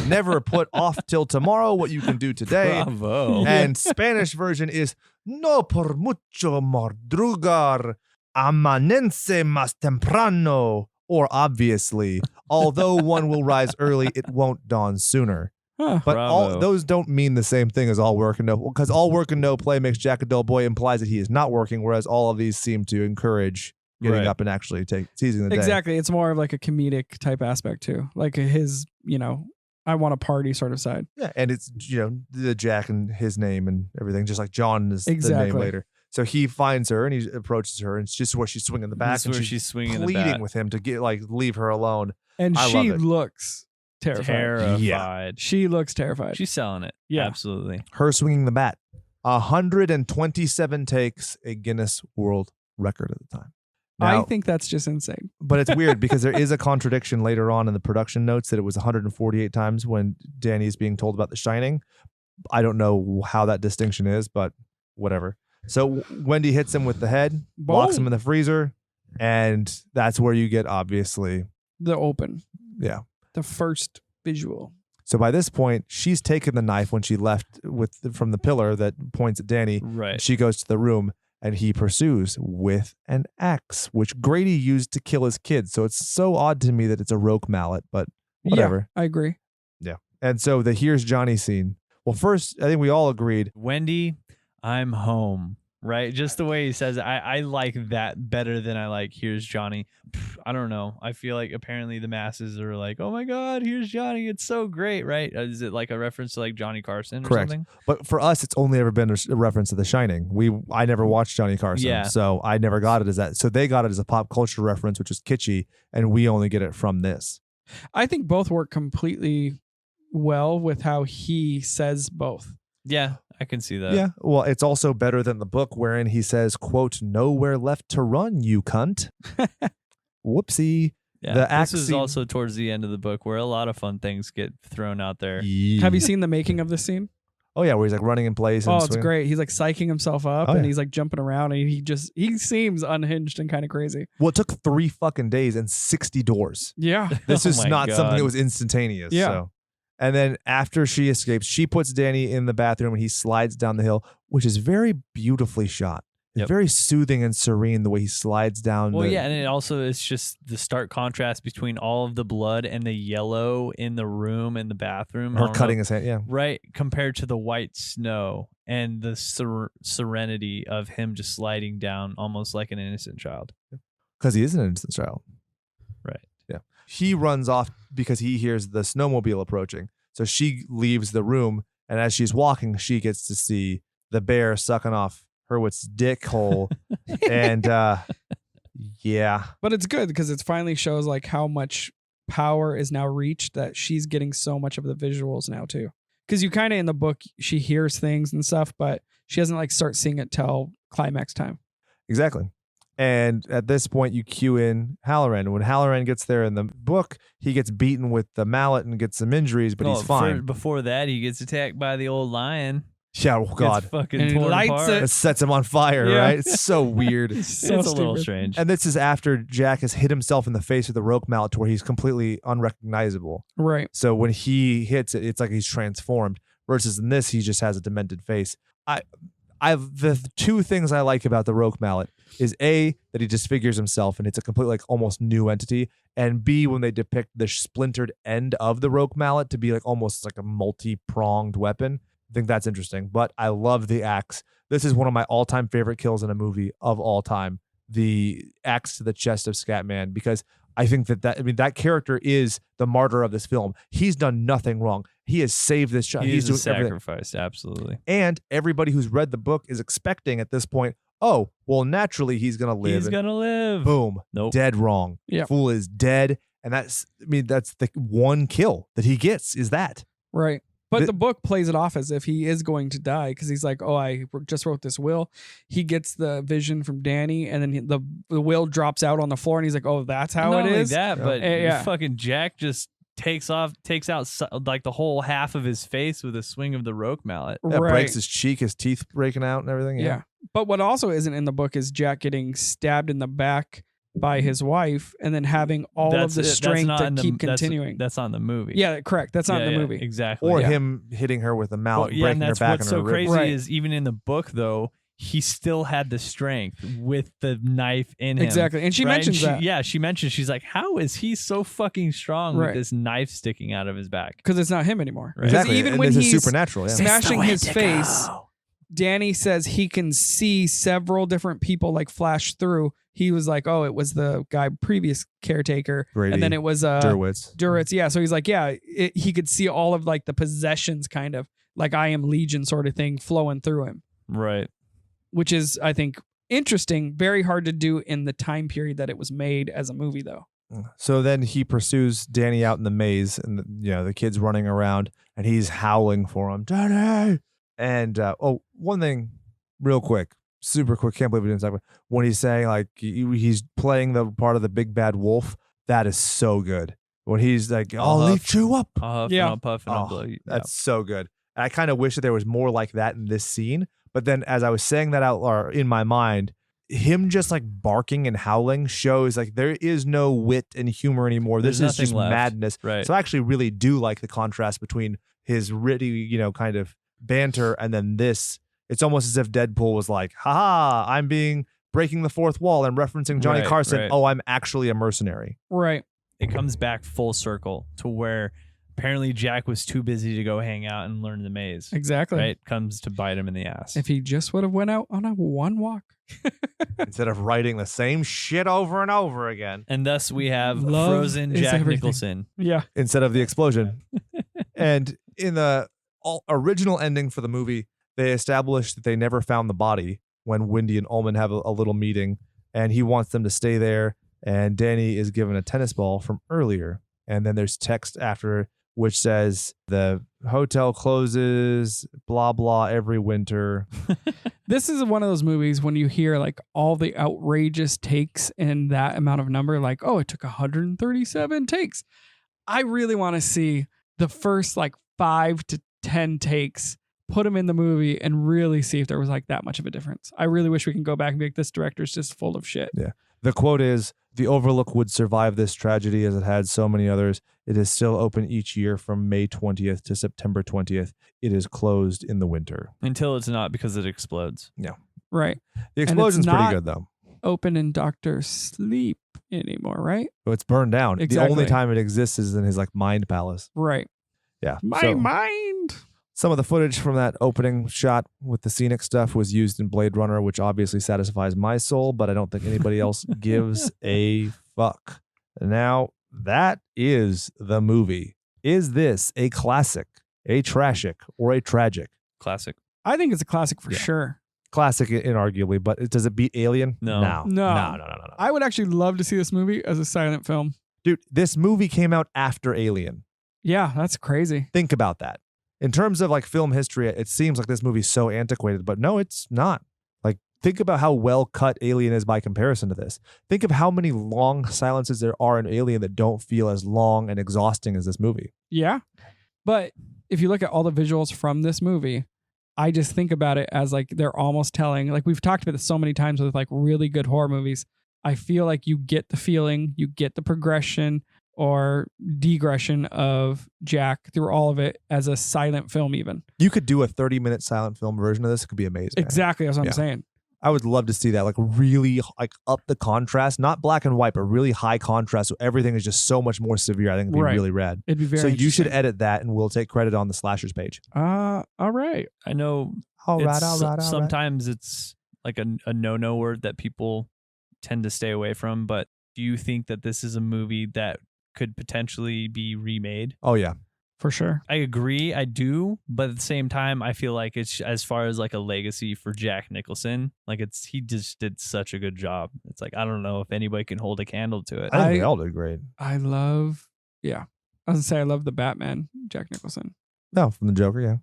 Never put off till tomorrow what you can do today. Bravo. And Spanish version is No por mucho madrugar, amanece más temprano. Or obviously, although one will rise early, it won't dawn sooner. Huh. But Bravo. those don't mean the same thing as all work and no, because all work and no play makes Jack a dull boy implies that he is not working, whereas all of these seem to encourage getting Right. up and actually seizing the day. Exactly. It's more of like a comedic type aspect too. Like his, I want a party sort of side. Yeah, and it's the Jack and his name and everything, just like John is the Exactly. name later. So he finds her and he approaches her, and it's just where she's swinging the back, This is and where she's she's swinging the pleading bat. with him to leave her alone. And I she love it. looks terrified. Terrified. She looks terrified. She's selling it. Yeah. Absolutely. Her swinging the bat, 127 takes, a Guinness World Record at the time. Now, I think that's just insane. but it's weird because there is a contradiction later on in the production notes that it was 148 times when Danny is being told about The Shining. I don't know how that distinction is, but whatever. So Wendy hits him with the head, locks him in the freezer, and that's where you get, obviously, The open. yeah. The first visual. So by this point, she's taken the knife when she left from the pillar that points at Danny. Right. She goes to the room, and he pursues with an axe, which Grady used to kill his kids. So it's so odd to me that it's a roque mallet, but whatever. Yeah, I agree. And so the here's Johnny scene. Well, first, I think we all agreed. Wendy, I'm home. Right? Just the way he says it. I like that better than I like here's Johnny. I don't know. I feel like apparently the masses are like, oh my God, here's Johnny. It's so great, right? Is it like a reference to like Johnny Carson or Correct. something? But for us, it's only ever been a reference to The Shining. I never watched Johnny Carson, Yeah. so I never got it as that. So they got it as a pop culture reference, which is kitschy, and we only get it from this. I think both work completely well with how he says both. Yeah, I can see that. Yeah. Well, it's also better than the book wherein he says, quote, nowhere left to run, you cunt. Whoopsie. Yeah. The axe this is scene- also towards the end of the book where a lot of fun things get thrown out there. Have you seen the making of this scene? Oh, yeah, where he's like running in place. And Oh, it's swinging. great. He's like psyching himself up Oh, and yeah. he's like jumping around and he seems unhinged and kind of crazy. Well, it took 3 fucking days and 60 doors. Yeah. This Oh is my not something God. that was instantaneous. Yeah. So. And then after she escapes, she puts Danny in the bathroom and he slides down the hill, which is very beautifully shot. It's Yep. very soothing and serene the way he slides down. Well, the, yeah, and it also is just the stark contrast between all of the blood and the yellow in the room and the bathroom. I her don't cutting know, his hand. Yeah. right, compared to the white snow and the serenity of him just sliding down almost like an innocent child. Because he is an innocent child. Right. Yeah. He runs off because he hears the snowmobile approaching. So she leaves the room, and as she's walking, she gets to see the bear sucking off Hurwitz's dick hole. And yeah. But it's good because it finally shows like how much power is now reached that she's getting so much of the visuals now too. Because you kind of in the book, she hears things and stuff, but she doesn't like start seeing it till climax time. Exactly. And at this point, you cue in Halloran. When Halloran gets there in the book, he gets beaten with the mallet and gets some injuries, but he's fine. Before that, he gets attacked by the old lion. Yeah, oh Gets God. fucking And he torn lights apart. It sets him on fire, Yeah. right? It's so weird. So It's a little stupid. strange. And this is after Jack has hit himself in the face with a roque mallet to where he's completely unrecognizable. Right. So when he hits it, it's like he's transformed. Versus in this, he just has a demented face. The 2 things I like about the roque mallet is A, that he disfigures himself and it's a complete like almost new entity, and B, when they depict the splintered end of the roque mallet to be like almost like a multi-pronged weapon. I think that's interesting. But I love the axe. This is one of my all-time favorite kills in a movie of all time. The axe to the chest of Scatman, because I think that character is the martyr of this film. He's done nothing wrong. He has saved this child. He's He's a doing everything. sacrifice, absolutely. And everybody who's read the book is expecting at this point, oh, well, naturally he's going to live. He's And gonna live. boom, Nope. dead wrong. Yeah. Fool is dead. And that's the one kill that he gets is that. Right. But The- the book plays it off as if he is going to die because he's like, oh, I just wrote this will. He gets the vision from Danny and then the will drops out on the floor and he's like, oh, that's how Not it only is. that, but Yeah. fucking Jack just takes out like the whole half of his face with a swing of the roque mallet. Yeah, Right. breaks his cheek, his teeth breaking out and everything. Yeah. But what also isn't in the book is Jack getting stabbed in the back by his wife and then having all of the strength to keep continuing. That's not in the movie. Yeah, correct. That's not in the movie. Exactly. Or Yeah. him hitting her with a mallet, Well, yeah, and breaking her that's back what's and her so ribs. crazy Right. is even in the book though, he still had the strength with the knife in him. Exactly. And she right? mentions that. Yeah, she mentioned, she's like, how is he so fucking strong Right. with this knife sticking out of his back? Because it's not him anymore. Right. 'Cause Exactly. even and when this is he's supernatural. Yeah. smashing his face, Danny says he can see several different people like flash through. He was like, oh, it was the guy previous caretaker. Brady, And then it was Derwitz. Duritz. Yeah. So he's like, yeah, he could see all of like the possessions kind of like I Am Legion sort of thing flowing through him, Right. which is, I think, interesting. Very hard to do in the time period that it was made as a movie, though. So then he pursues Danny out in the maze, and the kid's running around, and he's howling for him, Danny. And one thing, real quick, super quick, can't believe we didn't talk about when he's saying like he's playing the part of the big bad wolf. That is so good. When he's like, I'll eat you up. I'll huff Yeah. and I'll puff and I'll Oh, blow you. That's so good. And I kind of wish that there was more like that in this scene. But then as I was saying that out or in my mind, him just like barking and howling shows like there is no wit and humor anymore. There's This is nothing just left. madness. Right. So I actually really do like the contrast between his really, kind of banter and then this. It's almost as if Deadpool was like, haha, I'm breaking the fourth wall and referencing Johnny Right, Carson. right. Oh, I'm actually a mercenary. Right. It comes back full circle to where apparently Jack was too busy to go hang out and learn the maze. Exactly. Right? Comes to bite him in the ass. If he just would have went out on a one walk. Instead of writing the same shit over and over again. And thus we have Love frozen is Jack everything. Nicholson. Yeah. Instead of the explosion. And in the original ending for the movie, they established that they never found the body when Wendy and Ullman have a little meeting, and he wants them to stay there. And Danny is given a tennis ball from earlier. And then there's text after which says the hotel closes, blah, blah, every winter. This is one of those movies when you hear like all the outrageous takes in that amount of number, like, oh, it took 137 takes. I really want to see the first like 5 to 10 takes, put them in the movie and really see if there was like that much of a difference. I really wish we can go back and be like, this director's just full of shit. Yeah. The quote is, "The Overlook would survive this tragedy as it had so many others. It is still open each year from May 20th to September 20th. It is closed in the winter." Until it's not because it explodes. Right. The explosion's pretty not- good, though. Open in Dr. Sleep anymore, right? But it's burned down. The Exactly. only time it exists is in his like mind palace. Right. Yeah. My So, mind. some of the footage from that opening shot with the scenic stuff was used in Blade Runner, which obviously satisfies my soul, but I don't think anybody else gives a fuck. Now, that is the movie. Is this a classic, a trashic, or a tragic? Classic. I think it's a classic for Yeah. sure. Classic, inarguably, but does it beat Alien? No. No. No. I would actually love to see this movie as a silent film. Dude, this movie came out after Alien. Yeah, that's crazy. Think about that. In terms of like film history, it seems like this movie's so antiquated, but no, it's not. Like, think about how well cut Alien is by comparison to this. Think of how many long silences there are in Alien that don't feel as long and exhausting as this movie. Yeah. But if you look at all the visuals from this movie, I just think about it as like they're almost telling, like we've talked about this so many times with like really good horror movies. I feel like you get the feeling, you get the progression or degression of Jack through all of it as a silent film even. You could do a 30-minute silent film version of this. It could be amazing. man. Exactly. That's what Yeah. I'm saying. I would love to see that, like really like up the contrast, not black and white, but really high contrast. So everything is just so much more severe. I think it'd be Right. really rad. It'd be very So you should interesting. edit that and we'll take credit on the slashers page. All right. I know sometimes it's like a no-no word that people tend to stay away from, but do you think that this is a movie that could potentially be remade? Oh yeah. For sure. I agree, I do, but at the same time, I feel like it's as far as like a legacy for Jack Nicholson, like he just did such a good job. It's like I don't know if anybody can hold a candle to it. I think they all did great. I love I love the Batman, Jack Nicholson. No, from the Joker, yeah.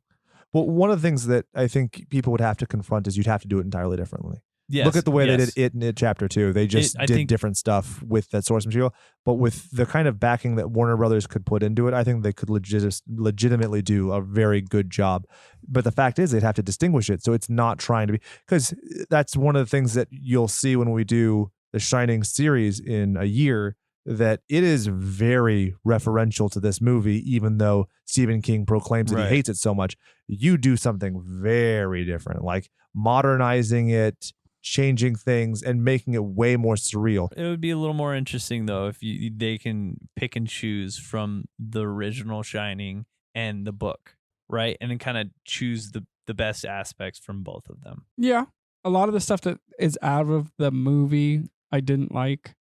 Well, one of the things that I think people would have to confront is you'd have to do it entirely differently. Yes, Look at the way they yes. did it in It Chapter 2. They just I did think- different stuff with that source material. But with the kind of backing that Warner Brothers could put into it, I think they could legitimately do a very good job. But the fact is, they'd have to distinguish it. So it's not trying to be, because that's one of the things that you'll see when we do the Shining series in a year, that it is very referential to this movie, even though Stephen King proclaims that Right. he hates it so much. You do something very different, like modernizing it, changing things, and making it way more surreal. It would be a little more interesting though if they can pick and choose from the original Shining and the book, right? And then kind of choose the best aspects from both of them. Yeah. A lot of the stuff that is out of the movie I didn't like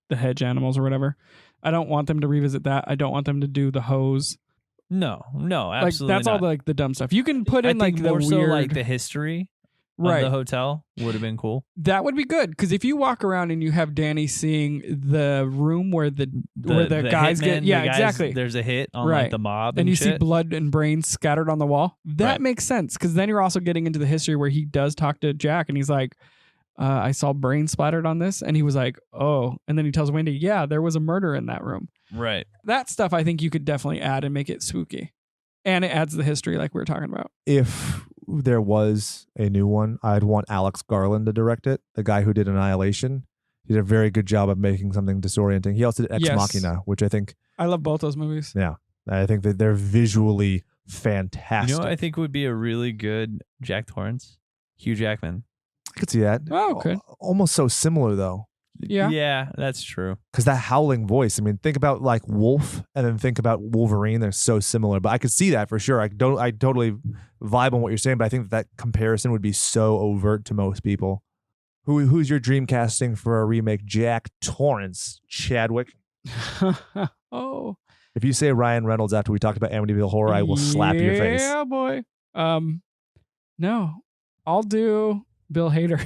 the hedge animals or whatever. I don't want them to revisit that. I don't want them to do the hose. No, Like absolutely that's not. all the dumb stuff. You can put I in like think the more weird so like the history right. of the hotel would have been cool. That would be good because if you walk around and you have Danny seeing the room where the guys get hitmen, yeah the guys- exactly, There's a hit on Right. like the mob and you see shit. blood and brains scattered on the wall. That Right. makes sense because then you're also getting into the history where he does talk to Jack and he's like, I saw brains splattered on this, and he was like, oh, and then he tells Wendy, yeah, there was a murder in that room. Right. That stuff I think you could definitely add and make it spooky, and it adds the history like we were talking about. If there was a new one, I'd want Alex Garland to direct it, the guy who did Annihilation. He did a very good job of making something disorienting. He also did Ex Yes. Machina, which I think I love both those movies. that they're visually fantastic. You know what I think would be a really good Jack Torrance? Hugh Jackman. I could see that. Oh, okay. Almost so similar though, Yeah. Yeah, that's true. because that howling voice. I mean, think about like Wolf, and then think about Wolverine. They're so similar, but I could see that for sure. I totally vibe on what you're saying, but I think that comparison would be so overt to most people. Who's your dream casting for a remake? Jack Torrance, Chadwick. Oh. If you say Ryan Reynolds after we talked about Amityville Horror, I will slap your face. Yeah, boy. No, I'll do Bill Hader.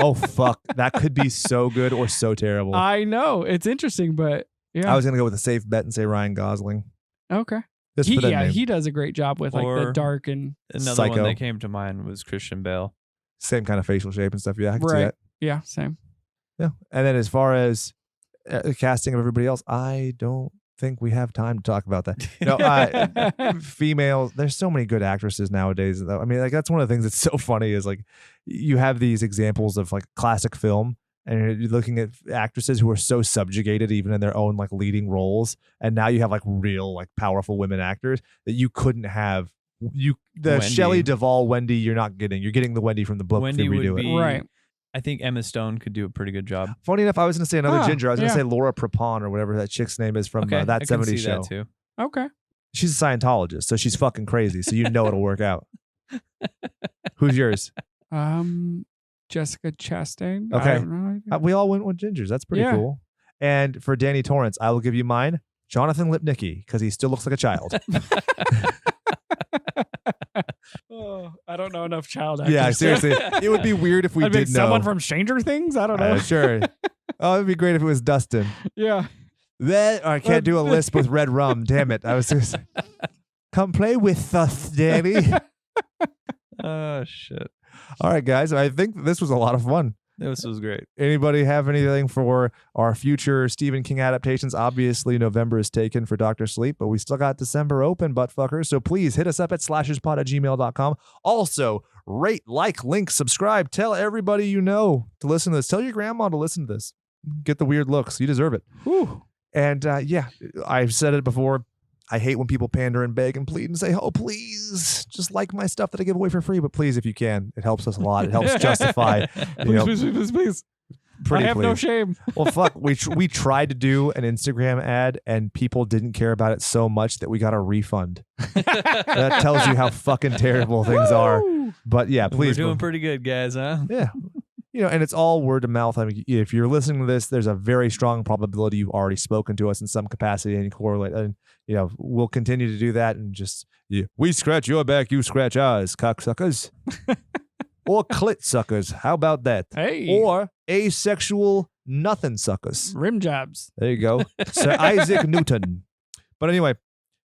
Oh fuck, that could be so good or so terrible. I know it's interesting, but yeah. I was gonna go with a safe bet and say Ryan Gosling. Okay. Just for that name. He does a great job with like the Or- dark and Another Psycho. one that came to mind was Christian Bale. Same kind of facial shape and stuff. Yeah, I can see Right. that. yeah, same. Yeah. And then as far as casting of everybody else, I don't think we have time to talk about that. No, females. There's so many good actresses nowadays. Though. I mean, like that's one of the things that's so funny is like you have these examples of like classic film, and you're looking at actresses who are so subjugated even in their own like leading roles, and now you have like real like powerful women actors that you couldn't have. The Wendy. Shelley Duvall Wendy you're not getting. You're getting the Wendy from the book. Wendy if they redo would it. be Right. I think Emma Stone could do a pretty good job. Funny enough, I was going to say another Ah, ginger. I was going yeah. to say Laura Prepon or whatever that chick's name is from Okay, I that can 70s see show. that too. Okay. She's a Scientologist, so she's fucking crazy. So you know it'll work out. Who's yours? Jessica Chastain. Okay. I don't know. We all went with gingers. That's pretty Yeah. cool. And for Danny Torrance, I will give you mine, Jonathan Lipnicki, because he still looks like a child. Oh, I don't know enough child actors. Yeah, seriously. It would be weird if we I'd make did know. someone from Stranger Things. I don't know. Sure. Oh, it'd be great if it was Dustin. Yeah. I can't do a lisp with red rum. Damn it. I was just come play with us, Danny. Oh shit. All right, guys. I think this was a lot of fun. This was great. Anybody have anything for our future Stephen King adaptations? Obviously, November is taken for Dr. Sleep, but we still got December open, buttfuckers. So please hit us up at slasherspod@gmail.com. Also, rate, like, link, subscribe. Tell everybody you know to listen to this. Tell your grandma to listen to this. Get the weird looks. You deserve it. Whew. And yeah, I've said it before. I hate when people pander and beg and plead and say, oh, please, just like my stuff that I give away for free. But please, if you can, it helps us a lot. It helps justify, you know, Please. pretty I have no please. shame. Well, fuck, we tried to do an Instagram ad and people didn't care about it so much that we got a refund. That tells you how fucking terrible things are. Woo! But yeah, please. We're doing pretty good, guys, huh? Yeah. You know, and it's all word of mouth. I mean, if you're listening to this, there's a very strong probability you've already spoken to us in some capacity and correlate. And, you know, we'll continue to do that and just, we scratch your back, you scratch ours, cocksuckers. Or clit suckers. How about that? Hey. Or asexual nothing suckers. Rim jobs. There you go. Sir Isaac Newton. But anyway,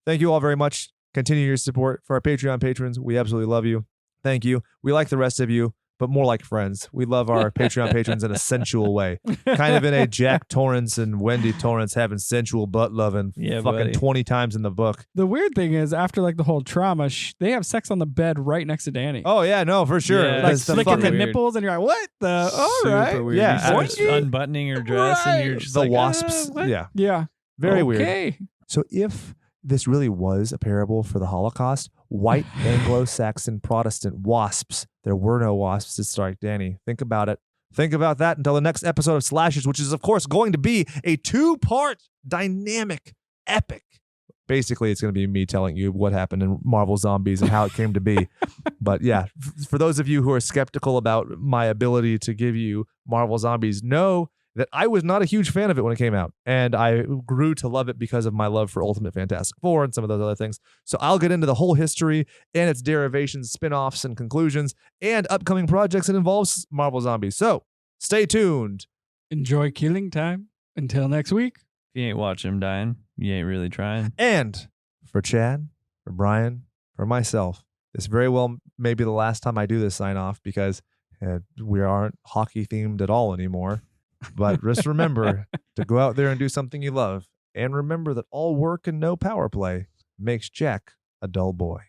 thank you all very much. Continue your support for our Patreon patrons. We absolutely love you. Thank you. We like the rest of you. but more like friends. We love our Patreon patrons in a sensual way, kind of in a Jack Torrance and Wendy Torrance having sensual butt loving Yeah, fucking buddy. 20 times in the book. The weird thing is, after like the whole trauma, they have sex on the bed right next to Danny. Oh yeah, no, for sure. Yeah, like That's the flicking the fucking- weird. nipples, and you're like, what the? All Super right. weird. Yeah, He starts absolutely. unbuttoning her dress, and you're Right. just the like, wasps. what? Yeah, Yeah. very weird. Okay. So if this really was a parable for the Holocaust, white Anglo-Saxon Protestant wasps, there were no wasps to strike Danny. Think about it. Think about that until the next episode of Slashers, which is, of course, going to be a 2-part dynamic epic. Basically, it's going to be me telling you what happened in Marvel Zombies and how it came to be. But yeah, for those of you who are skeptical about my ability to give you Marvel Zombies, know that I was not a huge fan of it when it came out. And I grew to love it because of my love for Ultimate Fantastic Four and some of those other things. So I'll get into the whole history and its derivations, spin-offs, and conclusions, and upcoming projects that involves Marvel Zombies. So stay tuned. Enjoy killing time. Until next week. If you ain't watching him dying, you ain't really trying. And for Chad, for Brian, for myself, this very well may be the last time I do this sign off because we aren't hockey themed at all anymore. But just remember to go out there and do something you love. And remember that all work and no power play makes Jack a dull boy.